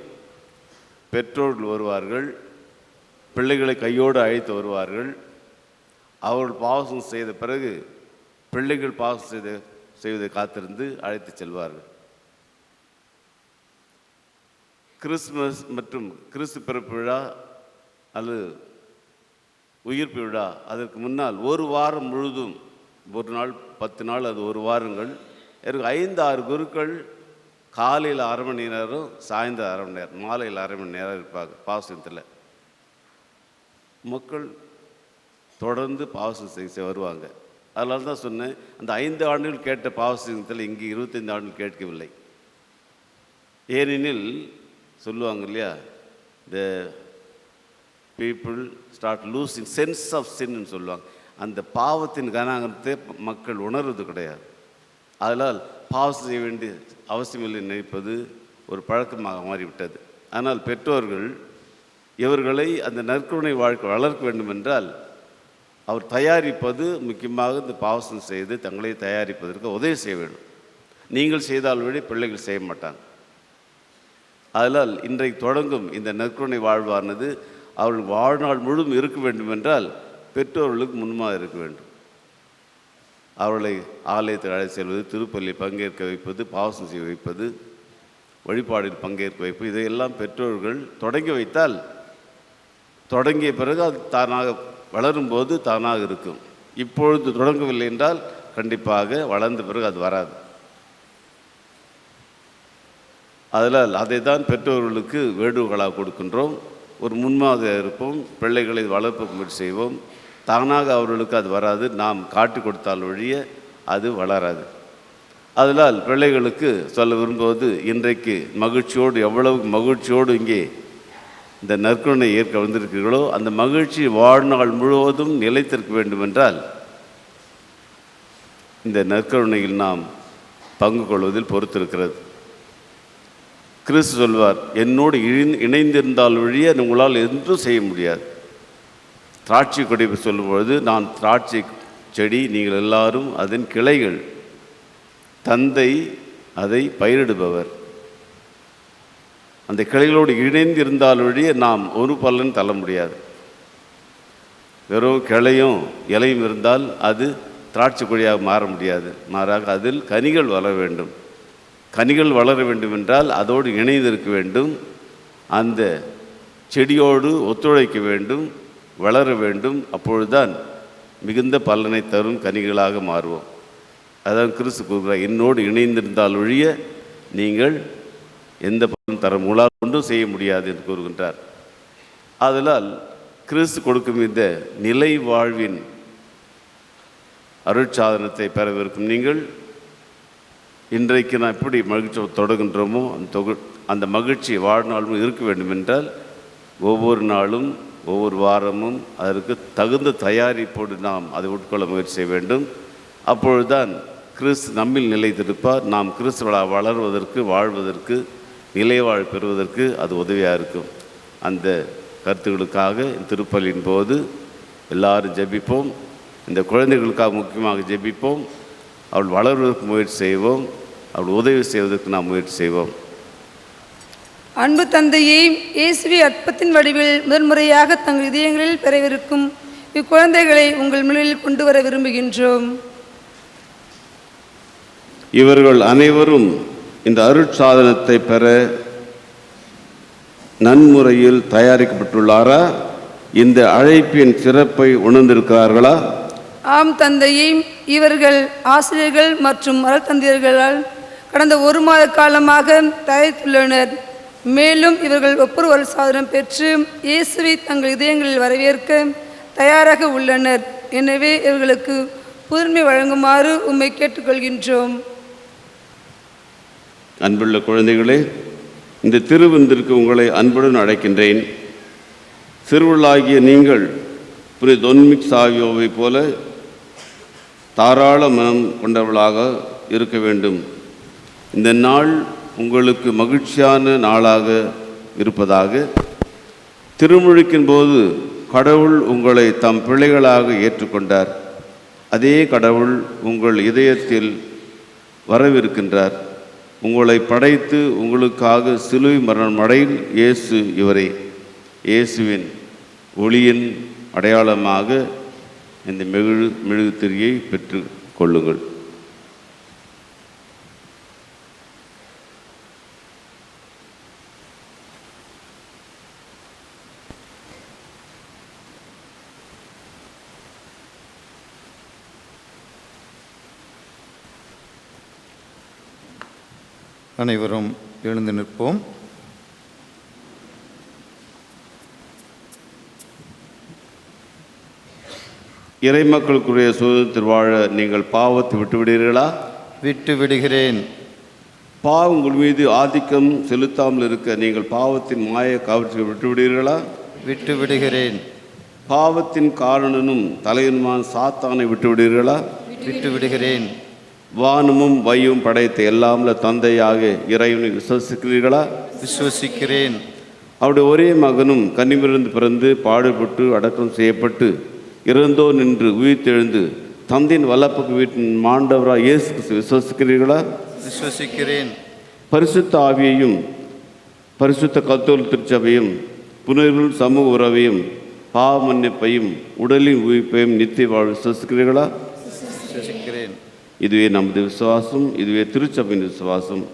பெற்றோர்கள் வருவார்கள், பிள்ளைகளை கையோடு அழைத்து வருவார்கள். அவர்கள் பாவசம் செய்த பிறகு பிள்ளைகள் பாவசம் செய்வதை காத்திருந்து அழைத்து செல்வார்கள். கிறிஸ்துமஸ் மற்றும் கிறிஸ்து பிறப்பு விழா அல்லது உயிர்ப்பு விழா அதற்கு முன்னால் ஒரு வாரம் முழுதும், ஒரு நாள் 10 நாள், அது ஒரு வாரங்கள், 5-6 குருக்கள் காலையில் 1/2 மணி நேரம், சாயந்தரம் 1/2 மணி நேரம், மாலையில் 1/2 மணி நேரம் இருப்பாங்க பாவசத்தில். மக்கள் தொடர்ந்து பாவசம் செய்ய வருவாங்க. அதனால தான் சொன்னேன், அந்த 5 ஆண்டுகள் கேட்ட பாவசத்தில் இங்கே 25 ஆண்டுகள் கேட்கவில்லை. ஏனெனில் சொல்லுவாங்க இல்லையா, the people start losing sense of சின்னு சொல்லுவாங்க. அந்த பாவத்தின் கனாகத்தை மக்கள் உணர்வது கிடையாது. அதனால் பாவம் செய்ய வேண்டிய அவசியமில்லை நினைப்பது ஒரு பழக்கமாக மாறிவிட்டது. ஆனால் பெற்றோர்கள் இவர்களை அந்த நற்கருணை வாழ்க்கை வளர்க்க வேண்டும் என்றால் அவர் தயாரிப்பது முக்கியமாக இந்த பாவசம் செய்து தங்களை தயாரிப்பதற்கு உதவி செய்ய வேண்டும். நீங்கள் செய்தால் வழி பிள்ளைகள் செய்ய மாட்டாங்க. அதனால் இன்றைக்கு தொடங்கும் இந்த நற்கருணை வாழ்வானது அவர்கள் வாழ்நாள் முழுவதும் இருக்க வேண்டும் என்றால் பெற்றோர்களுக்கு முன்மாக இருக்க வேண்டும். அவர்களை ஆலயத்தில் அழைத்து செல்வது, திருப்பலியில் பங்கேற்க வைப்பது, பாவசம் செய்ய வைப்பது, வழிபாடில் பங்கேற்க வைப்பது, இதையெல்லாம் பெற்றோர்கள் தொடங்கி வைத்தால் தொடங்கிய பிறகு அது தானாக வளரும்போது தானாக இருக்கும். இப்பொழுது தொடங்கவில்லை என்றால் கண்டிப்பாக வளர்ந்த பிறகு அது வராது. அதனால் அதை தான் பெற்றோர்களுக்கு வேண்டுகோளாக கொடுக்கின்றோம். ஒரு முன்மாதிரியாக இருப்போம், பிள்ளைகளை வளர்ப்புக்கு முயற்சி செய்வோம். தானாக அவர்களுக்கு அது வராது, நாம் காட்டி கொடுத்தால் ஒழிய அது வளராது. அதனால் பிள்ளைகளுக்கு சொல்ல விரும்புவது, இன்றைக்கு மகிழ்ச்சியோடு, எவ்வளவு மகிழ்ச்சியோடு இங்கே இந்த நற்கருணை ஏற்க வந்திருக்கிறீர்களோ அந்த மகிழ்ச்சி வாழ்நாள் முழுவதும் நிலைத்திருக்க வேண்டுமென்றால் இந்த நற்கருணையில் நாம் பங்கு கொள்வதில் பொறுத்திருக்கிறது. கிறிஸ்து சொல்வார், என்னோடு இணைந்திருந்தால் ஒழிய உங்களால் என்றும் செய்ய முடியாது. திராட்சை கொடி சொல்லும்பொழுது, நான் திராட்சை செடி, நீங்கள் எல்லாரும் அதன் கிளைகள், தந்தை அதை பயிரிடுபவர். அந்த கிளைகளோடு இணைந்திருந்தால் வழிய நாம் ஒரு பலன் தள்ள முடியாது. வெறும் கிளையும் இலையும் இருந்தால் அது திராட்சை கொடியாக மாற முடியாது. மாறாக அதில் கனிகள் வளர வேண்டும். கனிகள் வளர வேண்டும் என்றால் அதோடு இணைந்திருக்க வேண்டும், அந்த செடியோடு ஒத்துழைக்க வேண்டும், வளர வேண்டும். அப்பொழுதுதான் மிகுந்த பலனை தரும் கனிகளாக மாறுவோம். அதான் கிறிஸ்து கூறுகிறார், என்னோடு இணைந்திருந்தால் ஒழிய நீங்கள் எந்த பலன் தர உங்களால் ஒன்றும் செய்ய முடியாது என்று கூறுகின்றார். ஆதலால் கிறிஸ்து கொடுக்கும் இந்த நிலை வாழ்வின் அருட்சாதனத்தை பெறவிருக்கும் நீங்கள், இன்றைக்கு நான் எப்படி மகிழ்ச்சி தொடங்குகின்றோமோ அந்த மகிழ்ச்சி வாழ்நாளும் இருக்க வேண்டும் என்றால் ஒவ்வொரு நாளும் ஒவ்வொரு வாரமும் அதற்கு தகுந்த தயாரிப்போடு நாம் அதை உட்கொள்ள முயற்சி செய்ய வேண்டும். அப்பொழுதுதான் கிறிஸ்து நம்மில் நிலைத்திருப்பார். நாம் கிறிஸ்துவளாக வளர்வதற்கு, வாழ்வதற்கு, நிலைவாழ் பெறுவதற்கு அது உதவியாக இருக்கும். அந்த கருத்துக்களுக்காக இந்த திருப்பலியின் போது எல்லாரும் ஜெபிப்போம். இந்த குழந்தைகளுக்காக முக்கியமாக ஜெபிப்போம். அவள் வளர்வதற்கு முயற்சி செய்வோம். அவள் உதவி செய்வதற்கு நாம் முயற்சி செய்வோம். அன்பு தந்தையே, இயேசுவை அற்பத்தின் வடிவில் முதன்முறையாக தங்கள் இதயங்களில் பெறவிருக்கும் இக்குழந்தைகளை உங்கள் முன்னிலையில் கொண்டு வர விரும்புகின்றோம். இவர்கள் அனைவரும் இந்த அருட்சாதனத்தை பெற நன்முறையில் தயாரிக்கப்பட்டுள்ளாரா? இந்த அழைப்பின் சிறப்பை உணர்ந்திருக்கிறார்களா? ஆம் தந்தையே, இவர்கள் ஆசிரியர்கள் மற்றும் அறத்தந்தையர்களால் கடந்த 1 மாத காலமாக தயாரித்துள்ளனர். மேலும் இவர்கள் ஒப்புரவு அருட்சாதனம் பெற்று இயேசுவை தங்கள் இதயங்களில் வரவேற்க தயாராக உள்ளனர். எனவே இவர்களுக்கு புதுமை வழங்குமாறு உம்மை கேட்டுக்கொள்கின்றோம். அன்புள்ள குழந்தைகளே, இந்த திருவிருந்திற்கு உங்களை அன்புடன் அழைக்கின்றேன். சிறுவர்களாகிய நீங்கள் புனித டொமினிக் சாவியோவை போல தாராள மனம் கொண்டவர்களாக இருக்க வேண்டும். இந்த நாள் உங்களுக்கு மகிழ்ச்சியான நாளாக இருப்பதாக. திருமுழுக்கின் போது கடவுள் உங்களை தம் பிள்ளைகளாக ஏற்றுக்கொண்டார். அதே கடவுள் உங்கள் இதயத்தில் வரவிருக்கின்றார். உங்களை படைத்து உங்களுக்காக சிலுவை மரணம் அடையில் இயேசு இவரே. இயேசுவின் ஒளியின் அடையாளமாக இந்த மெழுகுத்திரியை பெற்று கொள்ளுங்கள். அனைவரும் எழுந்து நிற்போம். இறைமக்களுக்குரிய சுதந்திரத்தில் வாழ நீங்கள் பாவத்தை விட்டுவிடுகிறீர்களா? விட்டு விடுகிறேன். பாவம் உங்கள் மீது ஆதிக்கம் செலுத்தாமல் இருக்க நீங்கள் பாவத்தின் மாய கவர்ச்சியை விட்டுவிடுகிறீர்களா? விட்டு விடுகிறேன். பாவத்தின் காரணனும் தலைவனுமான சாத்தானை விட்டுவிடுகிறீர்களா? விட்டு விடுகிறேன். வானமும் வையும் படைத்த எல்லாமல்ல தந்தையாக இறைவனை விசுவசிக்கிறீர்களா? விசுவசிக்கிறேன். அவருடைய ஒரே மகனும் கன்னிமிருந்து பிறந்து பாடுபட்டு அடக்கம் செய்யப்பட்டு இறந்தோ நின்று உயிர்த்தெழுந்து தந்தையின் வல்லப்பக்கு வீட்டின் மாண்டவராக இயேசு விசுவசிக்கிறீர்களா? விசுவசிக்கிறேன். பரிசுத்த ஆவியையும் பரிசுத்த கத்தோலிக்க திருச்சபையும் புனிதர்கள் சமூக உறவையும் பாவ மன்னிப்பையும் உடலின் உயிர்ப்பையும் நித்திய வாழ்வு விசுவசிக்கிறீர்களா? விசுவசிக்கிறேன். இதுவே நமது விசுவாசம், இதுவே திருச்சபையின் விசுவாசம்.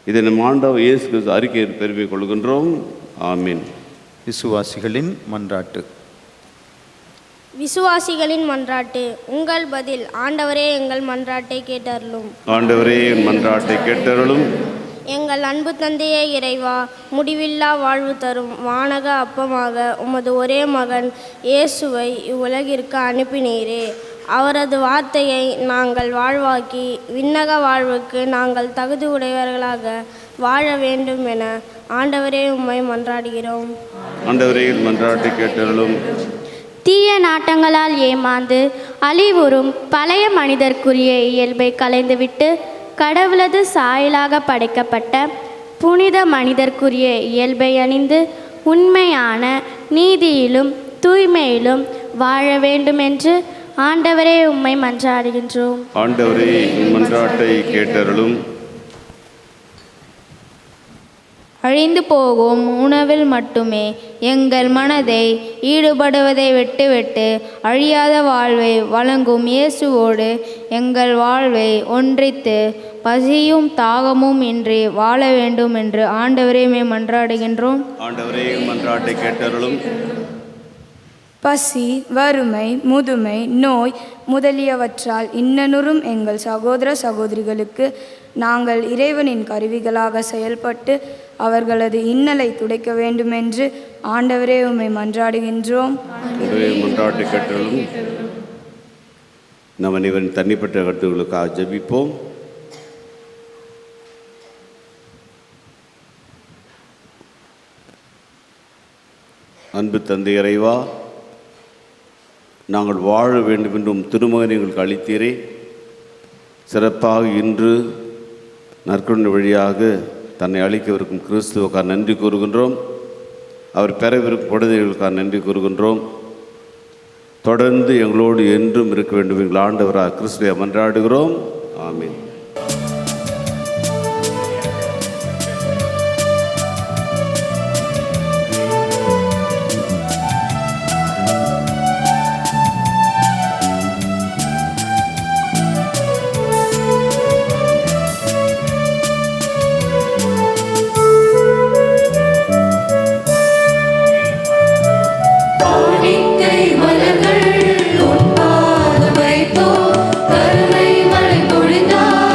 இதை நம் ஆண்டவர் இயேசு கிறிஸ்து அறிக்கையை பெருமை கொள்கின்றோம். ஆமீன். விசுவாசிகளின் மன்றாட்டு. விசுவாசிகளின் மன்றாட்டு. உங்கள் பதில். ஆண்டவரே, எங்கள் மன்றாட்டை கேட்டருளும். ஆண்டவரே, என் மன்றாட்டை கேட்டருளும். எங்கள் அன்பு தந்தையே இறைவா, முடிவில்லா வாழ்வு தரும் வானக அப்பமாக உமது ஒரே மகன் இயேசுவை இவ்வுலகிற்கு அனுப்பினீரே. அவரது வார்த்தையை நாங்கள் வாழ்வாக்கி விண்ணக வாழ்வுக்கு நாங்கள் தகுதி உடையவர்களாக வாழ வேண்டும் என ஆண்டவரே உம்மை மன்றாடுகிறோம். ஆண்டவரே, மன்றாட்டை கேட்டருளும். தீய நாட்டங்களால் ஏமாந்து அழிவுறும் பழைய மனிதர்க்குரிய இயல்பை களைந்துவிட்டு கடவுளது சாயலாக படைக்கப்பட்ட புனித மனிதர்க்குரிய இயல்பை அணிந்து உண்மையான நீதியிலும் தூய்மையிலும் வாழ வேண்டும் என்று ஆண்டவரே உம்மை மன்றாடுகின்றோம். ஆண்டவரே, மன்றாட்டை கேட்டருளும். அழிந்து போகும் உணவில் மட்டுமே எங்கள் மனதை ஈடுபடுவதை விட்டுவிட்டு அழியாத வாழ்வை வழங்கும் இயேசுவோடு எங்கள் வாழ்வை ஒன்றித்து பசியும் தாகமும் இன்றி வாழ வேண்டும் என்று ஆண்டவரே மன்றாடுகின்றோம். ஆண்டவரே, மன்றாட்டை கேட்டருளும். பசி, வறுமை, முதுமை, நோய் முதலியவற்றால் இன்னனுறும் எங்கள் சகோதர சகோதரிகளுக்கு நாங்கள் இறைவனின் கருவிகளாக செயல்பட்டு அவர்களது இன்னலை துடைக்க வேண்டுமென்று ஆண்டவரே உம்மை மன்றாடுகின்றோம். மன்றாட்டை கேட்டருளும். நம் அனைவரின் தனிப்பட்ட கருத்துக்களுக்காக ஜெபிப்போம். அன்பு தந்தை இறைவா, நாங்கள் வாழ வேண்டும் என்றும் திருமகனை எங்களுக்கு அளித்தீரே. சிறப்பாக இன்று நற்கருணை வழியாக தன்னை அளிக்கவிருக்கும் கிறிஸ்துவுக்காக நன்றி கூறுகின்றோம். அவர் பெறவிருக்கும் குழந்தைகளுக்காக நன்றி கூறுகின்றோம். தொடர்ந்து எங்களோடு என்றும் இருக்க வேண்டும் எங்கள் ஆண்டவராக கிறிஸ்துவை மன்றாடுகிறோம். ஆமீன். மலர்கள் உன் பாதம் வைத்தோ, கருணை மழை பொழிந்தார்.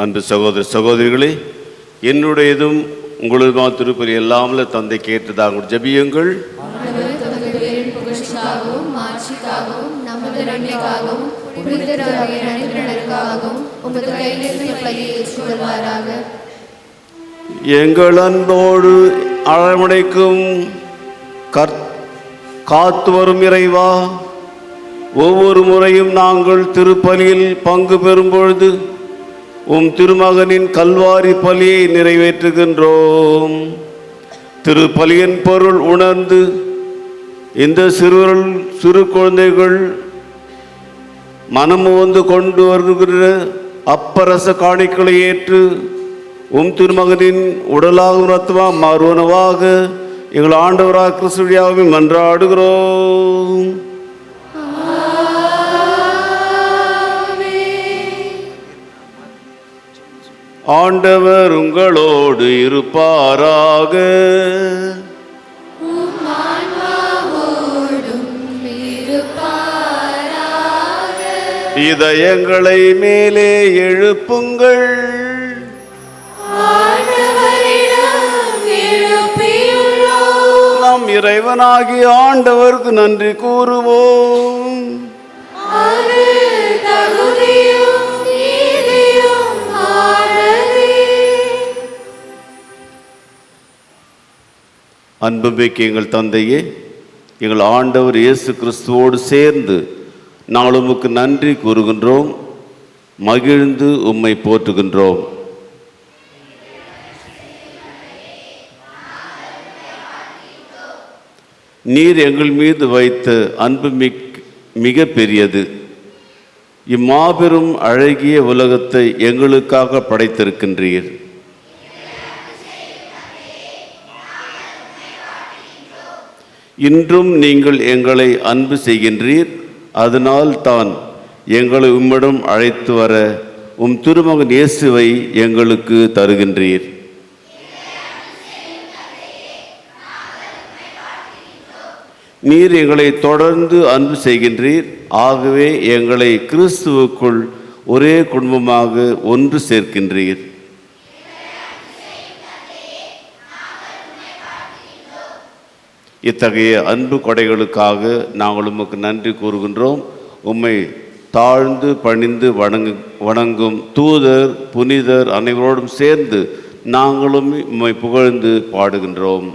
அன்பு சகோதர சகோதரிகளே, என்னுடையதும் உங்களதுமா திருப்பலி எல்லாமல தந்தை கேட்டதாக ஜெபியுங்கள். எங்கள் அன்போடு அரவணைக்கும் காத்து வரும் இறைவா, ஒவ்வொரு முறையும் நாங்கள் திருப்பலியில் பங்கு பெறும் பொழுது திருமகனின் கல்வாரி பலியை நிறைவேற்றுகின்றோம். திருப்பலியின் பொருள் உணர்ந்து இந்த சிறு குழந்தைகள் மனமுவந்து கொண்டு வருகிற அப்பரச காணிக்களை ஏற்று திருமகனின் உடலாகும் ரத்தமாக மாறுவனவாக எங்கள் ஆண்டவராக கிறிஸ்துவியாவை மன்றாடுகிறோம். ஆண்டவர் உங்களோடு இருப்பாராக. இதயங்களை மேலே எழுப்புங்கள். நம் இறைவனாகிய ஆண்டவருக்கு நன்றி கூறுவோம். அன்புமிக்க எங்கள் தந்தையே, எங்கள் ஆண்டவர் இயேசு கிறிஸ்துவோடு சேர்ந்து நாங்கள் உமக்கு நன்றி கூறுகின்றோம், மகிழ்ந்து உம்மை போற்றுகின்றோம். நீர் எங்கள் மீது வைத்த அன்பு மிக பெரியது. இம்மாபெரும் அழகிய உலகத்தை எங்களுக்காக படைத்திருக்கின்றீர். இன்றும் நீங்கள் எங்களை அன்பு செய்கின்றீர். அதனால் தான் எங்களை உம்மிடம் அழைத்து வர திருமகன் இயேசுவை எங்களுக்கு தருகின்றீர். நீர் எங்களை தொடர்ந்து அன்பு செய்கின்றீர். ஆகவே எங்களை கிறிஸ்துவுக்குள் ஒரே குடும்பமாக ஒன்று சேர்க்கின்றீர். இத்தகைய அன்பு கொடைகளுக்காக நாங்கள் உமக்கு நன்றி கூறுகின்றோம். உம்மை தாழ்ந்து பணிந்து வணங்கும் தூதர் புனிதர் அனைவரோடும் சேர்ந்து நாங்களும் உம்மை புகழ்ந்து பாடுகின்றோம்.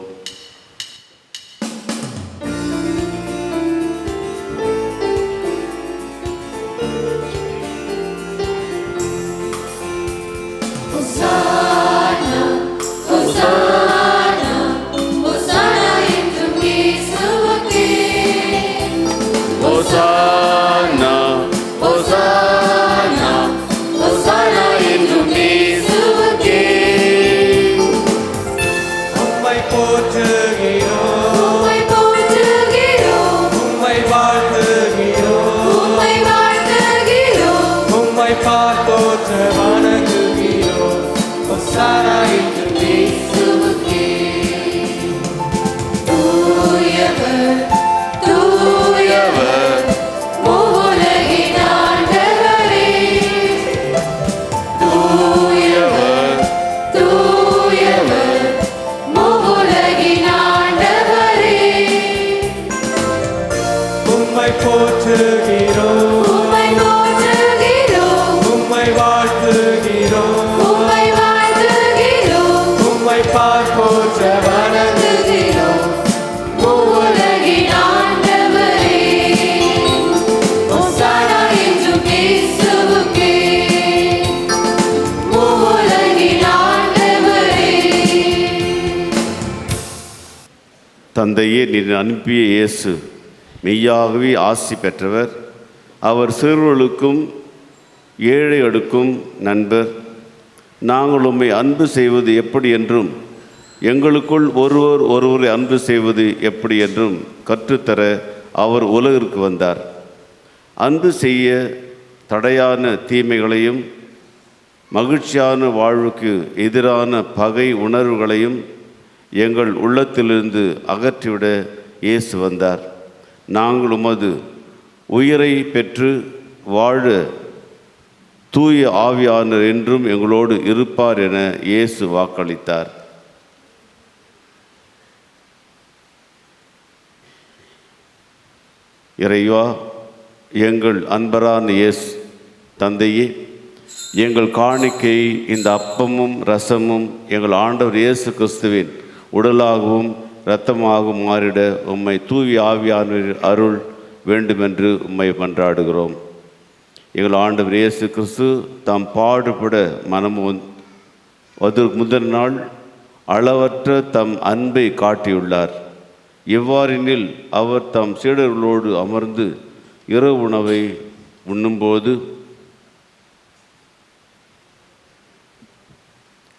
தந்தையே, நீர் அனுப்பிய இயேசு மெய்யாகவே ஆசி பெற்றவர். அவர் சிறுவர்களுக்கும் ஏழைகளுக்கும் நண்பர். நாங்கள் உம்மை அன்பு செய்வது எப்படி என்றும் எங்களுக்குள் ஒருவரை அன்பு செய்வது எப்படி என்றும் கற்றுத்தர அவர் உலகிற்கு வந்தார். அன்பு செய்ய தடையான தீமைகளையும் மகிழ்ச்சியான வாழ்வுக்கு எதிரான பகை உணர்வுகளையும் எங்கள் உள்ளத்திலிருந்து அகற்றிவிட இயேசு வந்தார். நாங்கள் உமது உயிரை பெற்று வாழ தூய ஆவியானவர் என்றும் எங்களோடு இருப்பார் என இயேசு வாக்களித்தார். இறைவா, எங்கள் அன்பரான இயேசு தந்தையே, எங்கள் காணிக்கை இந்த அப்பமும் ரசமும் எங்கள் ஆண்டவர் இயேசு கிறிஸ்துவின் உடலாகவும் இரத்தமாகவும் மாறிட உம்மை தூவி ஆவியானவர் அருள் வேண்டுமென்று உம்மை மன்றாடுகிறோம். எங்கள் ஆண்டவர் இயேசு கிறிஸ்து தாம் பாடுபட மனமும் முதல் நாள் அளவற்ற தம் அன்பை காட்டியுள்ளார். எவ்வாறெனில் அவர் தம் சீடர்களோடு அமர்ந்து இரவு உணவை உண்ணும்போது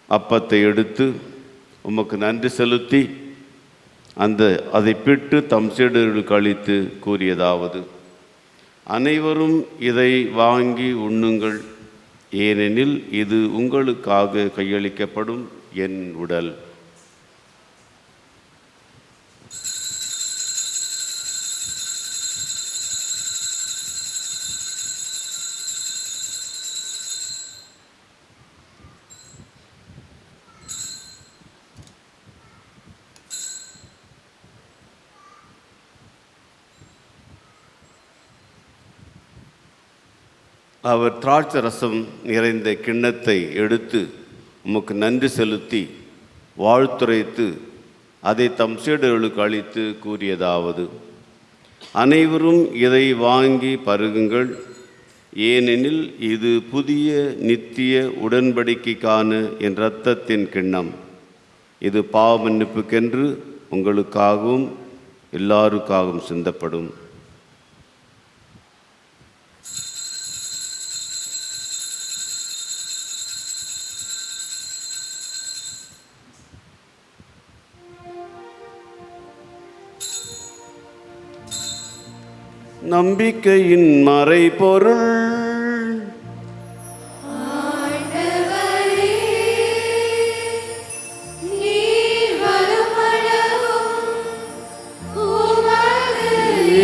அப்பத்தை எடுத்து உமக்கு நன்றி செலுத்தி அதை பிட்டு தம் சீடர்களுக்கு அளித்து கூறியதாவது: அனைவரும் இதை வாங்கி உண்ணுங்கள், ஏனெனில் இது உங்களுக்காக கையளிக்கப்படும் என் உடல். அவர் திராட்சை ரசம் நிறைந்த கிண்ணத்தை எடுத்து உமக்கு நன்றி செலுத்தி வாழ்த்துரைத்து அதை தம் சீடர்களுக்கு அளித்து கூறியதாவது: அனைவரும் இதை வாங்கி பருகுங்கள், ஏனெனில் இது புதிய நித்திய உடன்படிக்கைக்கான என் இரத்தத்தின் கிண்ணம். இது பாவ மன்னிப்புக்கென்று உங்களுக்காகவும் எல்லாருக்காகவும் சிந்தப்படும். நம்பிக்கையின் மறைபொருள்.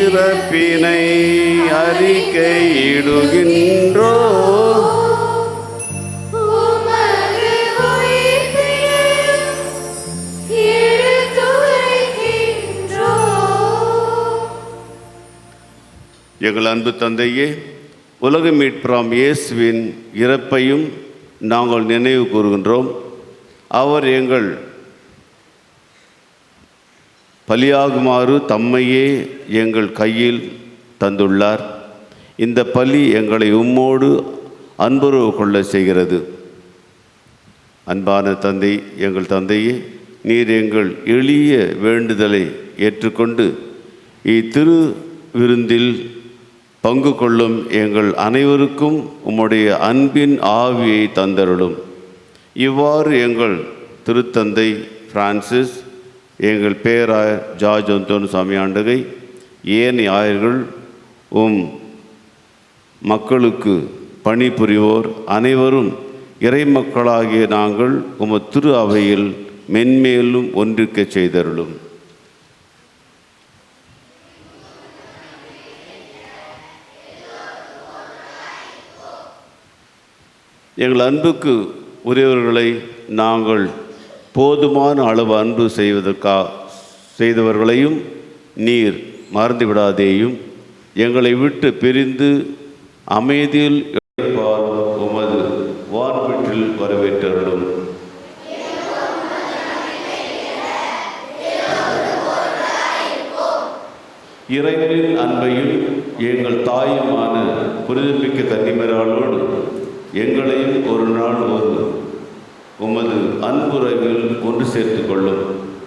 இறப்பினை அறிக்கையிடுகின்றோ, எங்கள் அன்பு தந்தையே, உலக மீட்பராம் இயேசுவின் இறப்பையும் நாங்கள் நினைவு கூறுகின்றோம். அவர் எங்கள் பலியாகுமாறு தம்மையே எங்கள் கையில் தந்துள்ளார். இந்த பலி எங்களை உம்மோடு அன்புறவு கொள்ள செய்கிறது. அன்பான தந்தை, எங்கள் தந்தையே, நீர் எங்கள் எளிய வேண்டுதலை ஏற்றுக்கொண்டு இத்திரு விருந்தில் பங்கு கொள்ளும் எங்கள் அனைவருக்கும் உம்முடைய அன்பின் ஆவியை தந்தருளும். இவ்வாறு எங்கள் திருத்தந்தை பிரான்சிஸ், எங்கள் பேராயர் ஜார்ஜ் அந்தோன் சாமியாண்டகை, ஏனைய ஆயர்கள், மக்களுக்கு பணிபுரிவோர் அனைவரும் இறை மக்களாகிய நாங்கள் உமது திரு அவையில் மென்மேலும் ஒன்றிக்கச் செய்தருளும். எங்கள் அன்புக்கு உரியவர்களை நாங்கள் போதுமான அளவு அன்பு செய்தவர்களையும் நீர் மறந்துவிடாதேயும். எங்களை விட்டு பிரிந்து அமைதியில் உமது வான்வீட்டில் வரவேற்றருளும். இறைவனின் அன்பையும் எங்கள் தாயுமான புனிதமிக்க கன்னிமரியாளோடு எங்களையும் ஒரு நாள் உமது அன்புறவில் ஒன்று சேர்த்து கொள்ளும்.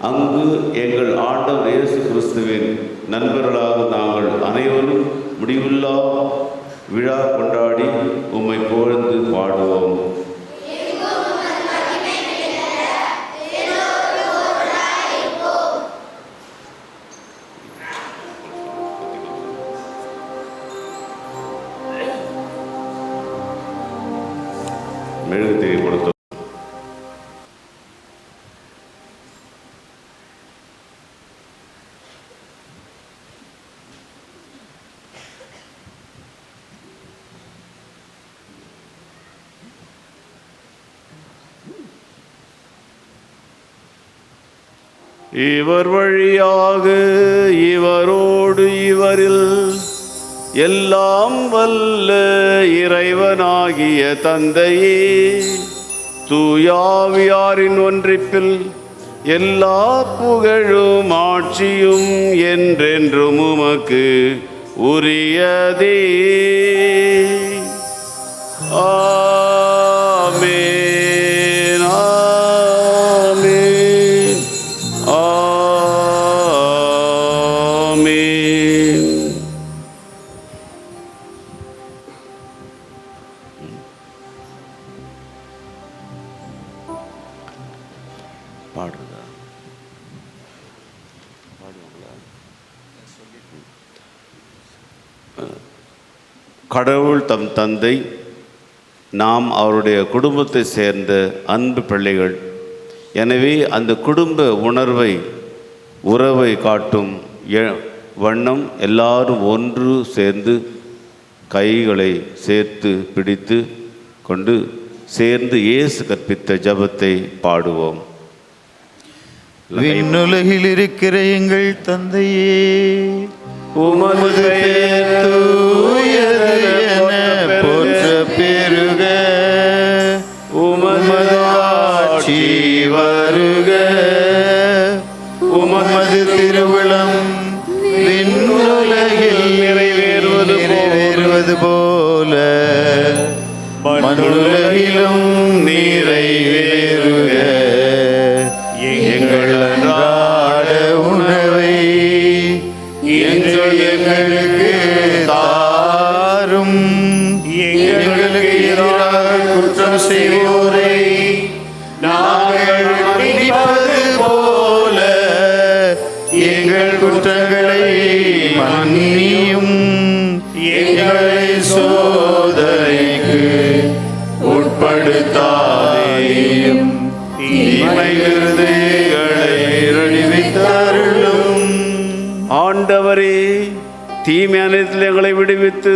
அங்கு எங்கள் ஆண்டவர் இயேசு கிறிஸ்துவின் நண்பர்களாக நாங்கள் அனைவரும் முடிவில்லா விழா கொண்டாடி உம்மை புகழ்ந்து பாடுவோம். மெழுகுதிரி கொடுத்து இவர் வழியாக இவரோடு இவரில் எல்லாம் வல்ல இறைவனாகிய தந்தையே, தூயாவியாரின் ஒன்றிப்பில் எல்லா புகழும் ஆட்சியும் என்றென்றும் உமக்கு உரியதே. ஆமென், ஆமென், ஆமென். பாடுறதா? கடவுள் தம் தந்தை, நாம் அவருடைய குடும்பத்தை சேர்ந்த அன்பு பிள்ளைகள். எனவே அந்த குடும்ப உறவை காட்டும் வண்ணம் எல்லாரும் ஒன்று சேர்ந்து கைகளை சேர்த்து பிடித்து கொண்டு சேர்ந்து இயேசு கற்பித்த ஜெபத்தை பாடுவோம். விண்ணுலகில் இருக்கிற எங்கள் தந்தையே, உமது பெயர் தூயது என போற்ற பெருக, உமது ஆட்சி வருக, உமது திருவிழம் விண்ணுலகில் நிறைவேறுவது போல மண்ணுலகிலும் நிறைவேறுக. எங்கள் அன்றாட உணவை இன்று எங்களுக்கு தாரும். எங்களுக்கு எதிராக குற்றம் செய்வோரை நாங்கள் மன்னிப்பது போல எங்கள் குற்றங்களை மன்னியும். எங்களை சோதனைக்கு உட்படுத்தாதேயும், தீமையிலிருந்து எங்களை விடுவித்தருளும். ஆண்டவரே, தீமை அனைத்தில் எங்களை விடுவித்து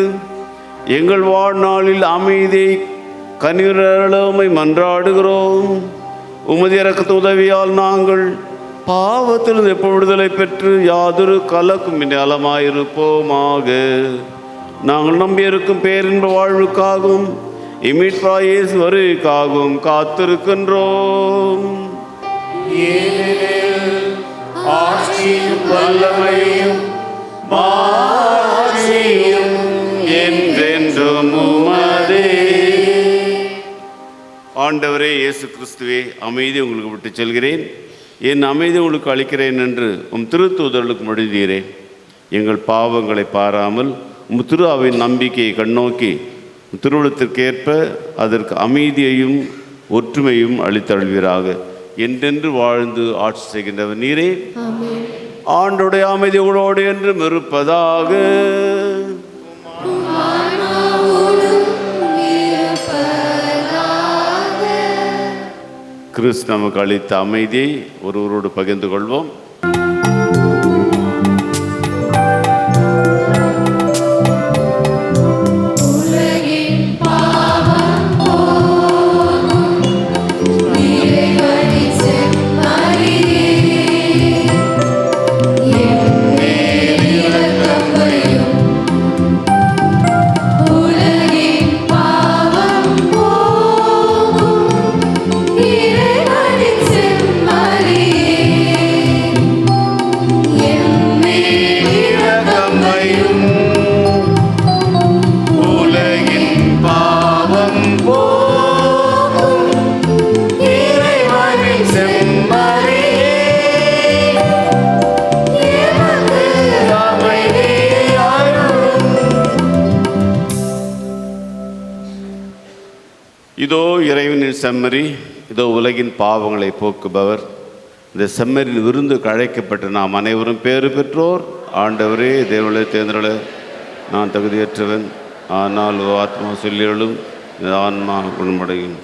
எங்கள் வாழ்நாளில் அமைதியை கனிவுமை மன்றாடுகிறோம். உமது இரக்கத்து உதவியால் நாங்கள் பாவத்திலிருந்து எப்போ விடுதலை பெற்று யாதொரு கலக்கும் நலமாயிருப்போமாக. நாங்கள் நம்பியிருக்கும் பேரின்ப வாழ்வுக்காகவும் இம்மீட்பராகிய இயேசு வருகைக்காகவும் காத்திருக்கின்றோம். ஆட்சியும் வல்லமையும் மாட்சியும் என்றென்றும் உமதே. ஆண்டவரே இயேசு கிறிஸ்துவே, அமைதி உங்களுக்கு விட்டு செல்கிறேன், என் அமைதி உங்களுக்கு அளிக்கிறேன் என்று உம் திருத்தூதர்களுக்கு மொழிந்தீரே. எங்கள் பாவங்களை பாராமல் உம் திரு அவையின் நம்பிக்கையை கண்ணோக்கி திருவுளத்திற்கேற்ப அதற்கு அமைதியையும் ஒற்றுமையும் அளித்தருள்வீராக. என்றென்று வாழ்ந்து ஆட்சி செய்கின்றவர் நீரே. ஆண்டோடைய அமைதி உங்களோடு என்றும் இருப்பதாக. கிறிஸ்து நமக்கு அளித்த அமைதியை ஒருவரோடு பகிர்ந்து கொள்வோம். இதோ இறைவனின் செம்மறி, இதோ உலகின் பாவங்களை போக்குபவர். இந்த செம்மறின் விருந்துக்கு அழைக்கப்பட்ட நாம் அனைவரும் பேறு பெற்றோர். ஆண்டவரே, தேவனை தேர்ந்தெடுக்க நான் தகுதியற்றவன், ஆனால் ஆத்மா சொல்லியலும் இந்த ஆன்மா குணமடையும்.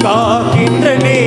காக்கின்ற நீ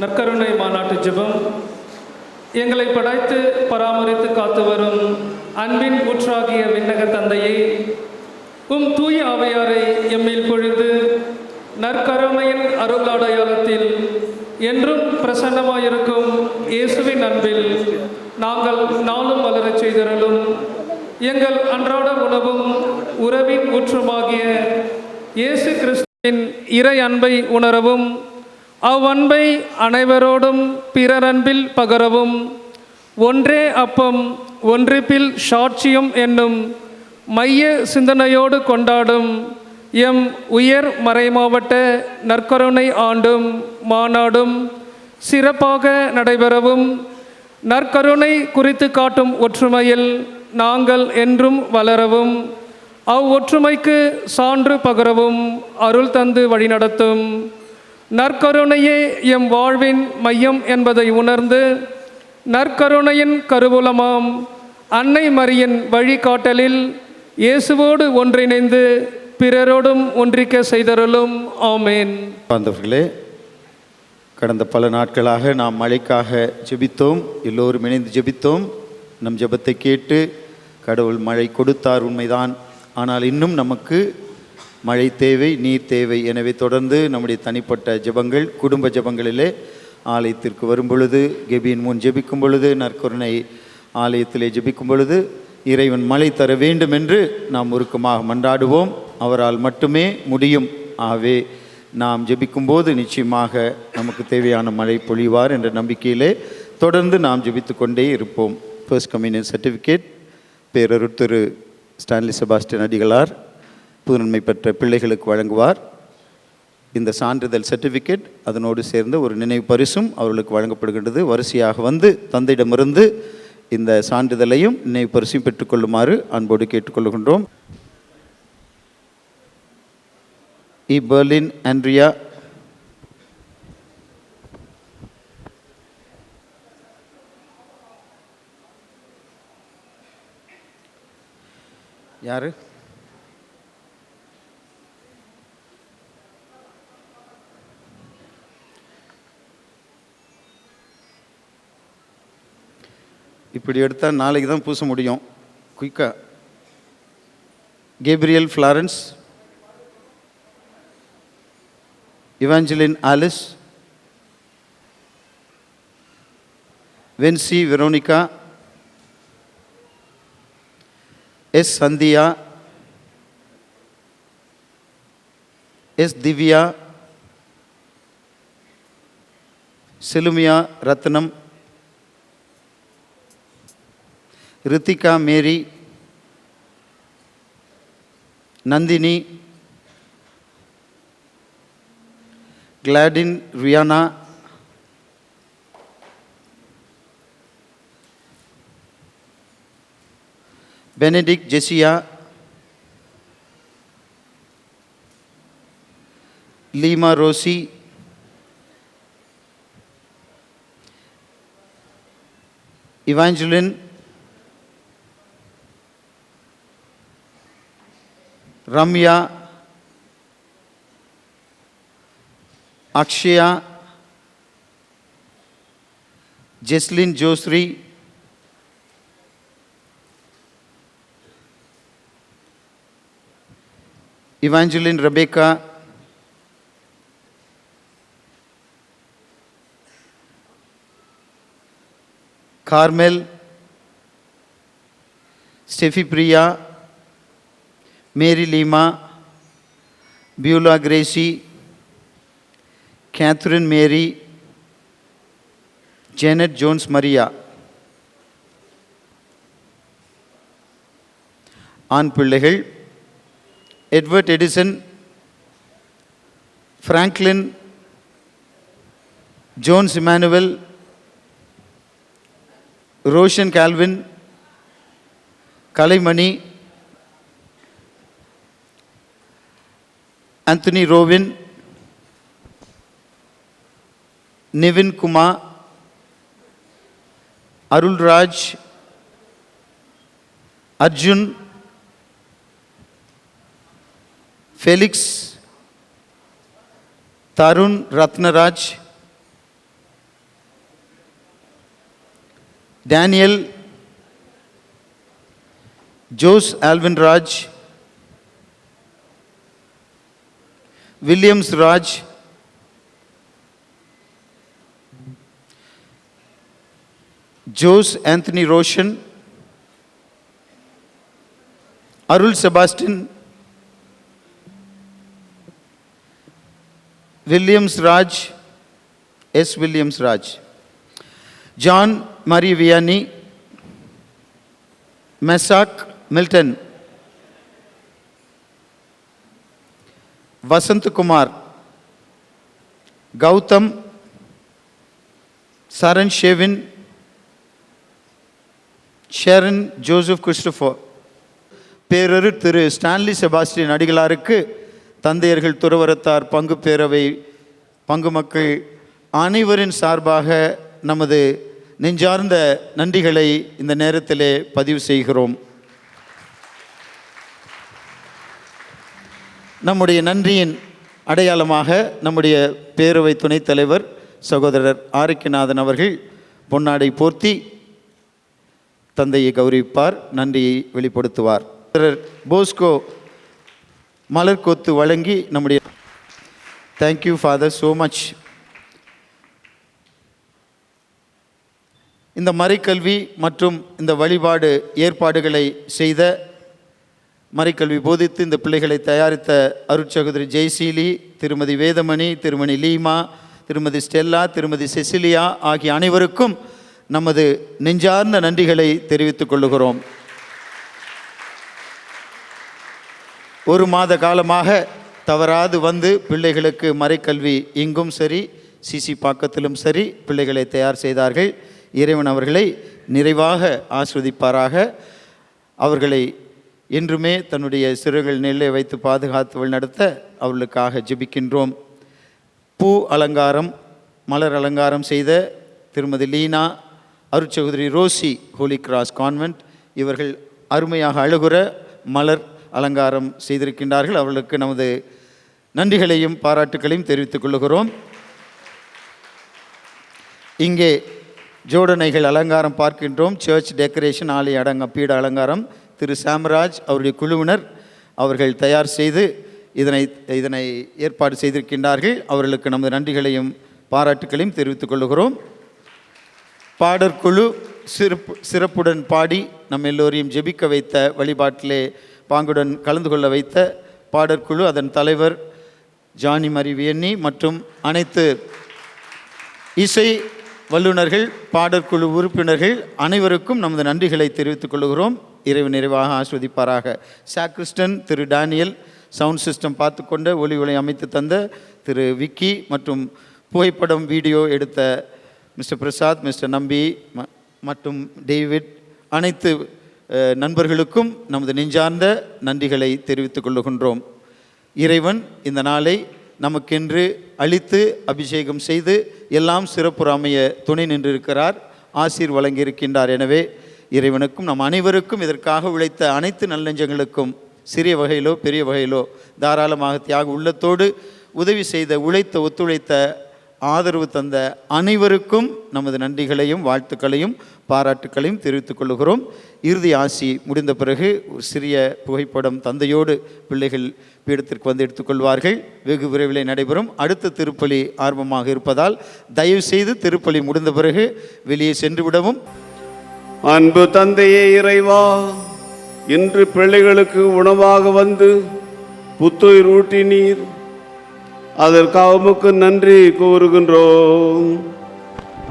நற்கருணை மாநாட்டு ஜெபம். எங்களை படைத்து பராமரித்து காத்து வரும் அன்பின் ஊற்றாகிய விண்ணக தந்தையை, உம் தூய ஆவியாரை எம்மில் பொழிந்து நற்கருணையின் அருளடையாளத்தில் என்றும் பிரசன்னமாயிருக்கும் இயேசுவின் அன்பில் நாங்கள் நாளும் வளரச் செய்தருளும். எங்கள் அன்றாட உணவும் உறவின் ஊற்றுமாகிய இயேசு கிறிஸ்துவின் இறை அன்பை உணரவும், அவ்வன்பை அனைவரோடும் பிறரன்பில் பகரவும், ஒன்றே அப்பம் ஒன்றிப்பில் சாட்சியம் என்னும் மைய சிந்தனையோடு கொண்டாடும் எம் உயர் மறைமாவட்ட நற்கருணை ஆண்டும் மாநாடும் சிறப்பாக நடைபெறவும், நற்கருணை குறித்து காட்டும் ஒற்றுமையில் நாங்கள் என்றும் வளரவும், அவ்வொற்றுமைக்கு சான்று பகரவும் அருள் தந்து வழிநடத்தும். நற்கருணையே எம் வாழ்வின் மையம் என்பதை உணர்ந்து, நற்கருணையின் கருவூலமாம் அன்னை மரியின் வழிகாட்டலில் இயேசுவோடு ஒன்றிணைந்து பிறரோடும் ஒன்றிக்க செய்தருளும். ஆமேன். பாந்தவர்களே, கடந்த பல நாட்களாக நாம் மழைக்காக ஜெபித்தோம். எல்லோரும் இணைந்து ஜெபித்தோம். நம் ஜெபத்தை கேட்டு கடவுள் மழை கொடுத்தார், உண்மைதான். ஆனால் இன்னும் நமக்கு மழை தேவை, நீர் தேவை. எனவே தொடர்ந்து நம்முடைய தனிப்பட்ட ஜெபங்கள், குடும்ப ஜெபங்களிலே ஆலயத்திற்கு வரும் பொழுது, கெபியின் முன் ஜெபிக்கும் பொழுது, நற்கருணை ஆலயத்திலே ஜெபிக்கும் பொழுது இறைவன் மழை தர வேண்டும் என்று நாம் உருக்கமாக மன்றாடுவோம். அவரால் மட்டுமே முடியும். ஆகவே நாம் ஜெபிக்கும்போது நிச்சயமாக நமக்கு தேவையான மழை பொழிவார் என்ற நம்பிக்கையிலே தொடர்ந்து நாம் ஜெபித்து கொண்டே இருப்போம். ஃபர்ஸ்ட் கம்யூனியன் சர்டிஃபிகேட் பேரருட் திரு ஸ்டான்லி செபாஸ்டியன் அடிகளார் புதுநன்மை பெற்ற பிள்ளைகளுக்கு வழங்குவார். இந்த சான்றிதழ் சர்டிஃபிகேட் அதனோடு சேர்ந்த ஒரு நினைவு பரிசும் அவர்களுக்கு வழங்கப்படுகின்றது. வரிசையாக வந்து தந்தையிடமிருந்து இந்த சான்றிதழையும் நினைவு பரிசையும் பெற்றுக்கொள்ளுமாறு அன்போடு கேட்டுக்கொள்கின்றோம். இ பெர்லின் ஆண்ட்ரியா, யாரு? இப்படி எடுத்தால் நாளைக்கு தான் பூச முடியும். குயிக்கா. Gabriel Florence, Evangeline Alice, Wency Veronica, S Sandhya, S Divya, Selumiya Rathnam, Rithika Mary, Nandhini, Claudine Riana, Benedict Jessia, Leema Rosy, Evangeline, Ramya, Akshaya, Jeslin Joshree, Evangeline Rebecca, Carmel, Steffi Priya, Mary Leema, Beulah Gracy, Catherine Mary, Janet Jones Maria. ஆண் பிள்ளைகள் Edward Edison, Franklin, Jones Emmanuel, Roshan Calvin, Kalaimani, Anthony Rovin, Nivin Kumar, Arulraj, Arjun, Felix, Tarun Rathnaraj, Daniel Jose Alvin Raj, Williams Raj, Jose Anthony Roshan, Arul Sebastian, Williams Raj, S. Williams Raj, John Marie Vianney, Mesak Milton, Vasant Kumar, Gautam, Saran Shevin, Sharon Joseph Christopher. பேரரு திரு ஸ்டான்லி செபாஸ்டியன் அடிகளாருக்கு தந்தையர்கள், துறவரத்தார், பங்கு பேரவை, பங்கு மக்கள் அனைவரின் சார்பாக நமது நெஞ்சார்ந்த நன்றிகளை இந்த நேரத்திலே பதிவு செய்கிறோம். நம்முடைய நன்றியின் அடையாளமாக நம்முடைய பேரவை துணைத் தலைவர் சகோதரர் ஆரோக்கியநாதன் அவர்கள் பொன்னாடை போர்த்தி தந்தையை கௌரவிப்பார், நன்றியை வெளிப்படுத்துவார். போஸ்கோ மலர்கொத்து வழங்கி நம்முடைய தேங்க்யூ ஃபாதர் ஸோ மச். இந்த மறைக்கல்வி மற்றும் இந்த வழிபாடு ஏற்பாடுகளை செய்த, மறைக்கல்வி போதித்து இந்த பிள்ளைகளை தயாரித்த அருட்சகோதரி ஜெய்சீலி, திருமதி வேதமணி, திருமதி லீமா, திருமதி ஸ்டெல்லா, திருமதி செசிலியா ஆகிய அனைவருக்கும் நமது நெஞ்சார்ந்த நன்றிகளை தெரிவித்துக் கொள்ளுகிறோம். ஒரு மாத காலமாக தவறாது வந்து பிள்ளைகளுக்கு மறைக்கல்வி இங்கும் சரி, சிசி பாக்கத்திலும் சரி பிள்ளைகளை தயார் செய்தார்கள். இறைவன் அவர்களை நிறைவாக ஆஸ்வதிப்பாராக. அவர்களை என்றுமே தன்னுடைய சிறுகள் நெல்லை வைத்து பாதுகாத்து வழிநடத்த அவர்களுக்காக ஜெபிக்கின்றோம். பூ அலங்காரம், மலர் அலங்காரம் செய்த திருமதி லீனா, அருட்சகோதரி ரோசி, ஹோலி கிராஸ் கான்வென்ட், இவர்கள் அருமையாக அழகுற மலர் அலங்காரம் செய்திருக்கின்றார்கள். அவர்களுக்கு நமது நன்றிகளையும் பாராட்டுகளையும் தெரிவித்துக் கொள்கிறோம். இங்கே ஜோடனைகள் அலங்காரம் பார்க்கின்றோம். சர்ச் டெக்கரேஷன், ஆலய பீட அலங்காரம் திரு சாம்ராஜ் அவருடைய குழுவினர் அவர்கள் தயார் செய்து இதனை ஏற்பாடு செய்திருக்கின்றார்கள். அவர்களுக்கு நமது நன்றிகளையும் பாராட்டுகளையும் தெரிவித்துக் கொள்கிறோம். பாடற்குழு சிறப்புடன் பாடி நம் எல்லோரையும் ஜெபிக்க வைத்த, வழிபாட்டிலே பாங்குடன் கலந்து கொள்ள வைத்த பாடற்குழு, அதன் தலைவர் ஜானி மரி வியன்னி மற்றும் அனைத்து இசை வல்லுநர்கள், பாடற்குழு உறுப்பினர்கள் அனைவருக்கும் நமது நன்றிகளை தெரிவித்துக் கொள்கிறோம். இறைவன் நிறைவாக ஆஸ்வதிப்பாராக. சாக்ரிஸ்டன் திரு டேனியல், சவுண்ட் சிஸ்டம் பார்த்து கொண்ட ஒளி அமைத்து தந்த திரு விக்கி மற்றும் புகைப்படம் வீடியோ எடுத்த மிஸ்டர் பிரசாத், மிஸ்டர் நம்பி மற்றும் டேவிட், அனைத்து நண்பர்களுக்கும் நமது நெஞ்சார்ந்த நன்றிகளை தெரிவித்துக் கொள்ளுகின்றோம். இறைவன் இந்த நாளை நமக்கென்று அளித்து அபிஷேகம் செய்து எல்லாம் சிறப்புற அமைய துணை நின்றிருக்கிறார், ஆசீர் வழங்கியிருக்கின்றார். எனவே இறைவனுக்கும் நம் அனைவருக்கும் இதற்காக உழைத்த அனைத்து நல்லெஞ்சங்களுக்கும் சிறிய வகையிலோ பெரிய வகையிலோ தாராளமாக தியாக உள்ளத்தோடு உதவி செய்த, உழைத்த, ஒத்துழைத்த, ஆதரவு தந்த அனைவருக்கும் நமது நன்றிகளையும் வாழ்த்துக்களையும் பாராட்டுக்களையும் தெரிவித்துக் கொள்கிறோம். இறுதி ஆசி முடிந்த பிறகு ஒரு சிறிய புகைப்படம் தந்தையோடு பிள்ளைகள் பீடத்திற்கு வந்து எடுத்துக்கொள்வார்கள். வெகு விரைவில் நடைபெறும். அடுத்த திருப்பலி ஆர்வமாக இருப்பதால் தயவு செய்து திருப்பலி முடிந்த பிறகு வெளியே சென்று விடவும். அன்பு தந்தையே இறைவா, இன்று பிள்ளைகளுக்கு உணவாக வந்து புத்துயிர் ஊட்டினீர். அதற்காக உமக்கு நன்றி கூறுகின்றோம்.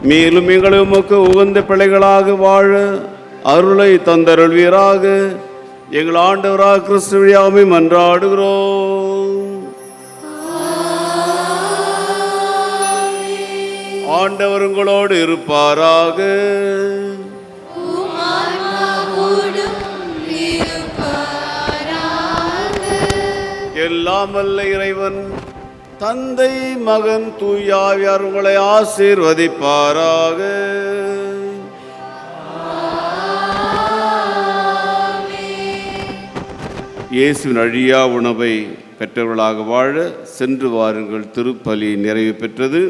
மேலும் எங்களை உமக்கு உகந்த பிள்ளைகளாக வாழ அருளை தந்தருள்வீராக. எங்கள் ஆண்டவராக கிறிஸ்து வழியாமை மன்றாடுகிறோம். ஆண்டவர் உங்களோடு இருப்பாராக. எல்லாம் வல்ல இறைவன் தந்தை, மகன், தூய ஆவியார் உங்களை ஆசீர்வதிப்பாராக. இயேசுவின் அழியா உணவை பெற்றவர்களாக வாழ சென்று வாருங்கள். திருப்பலி நிறைவு பெற்றது.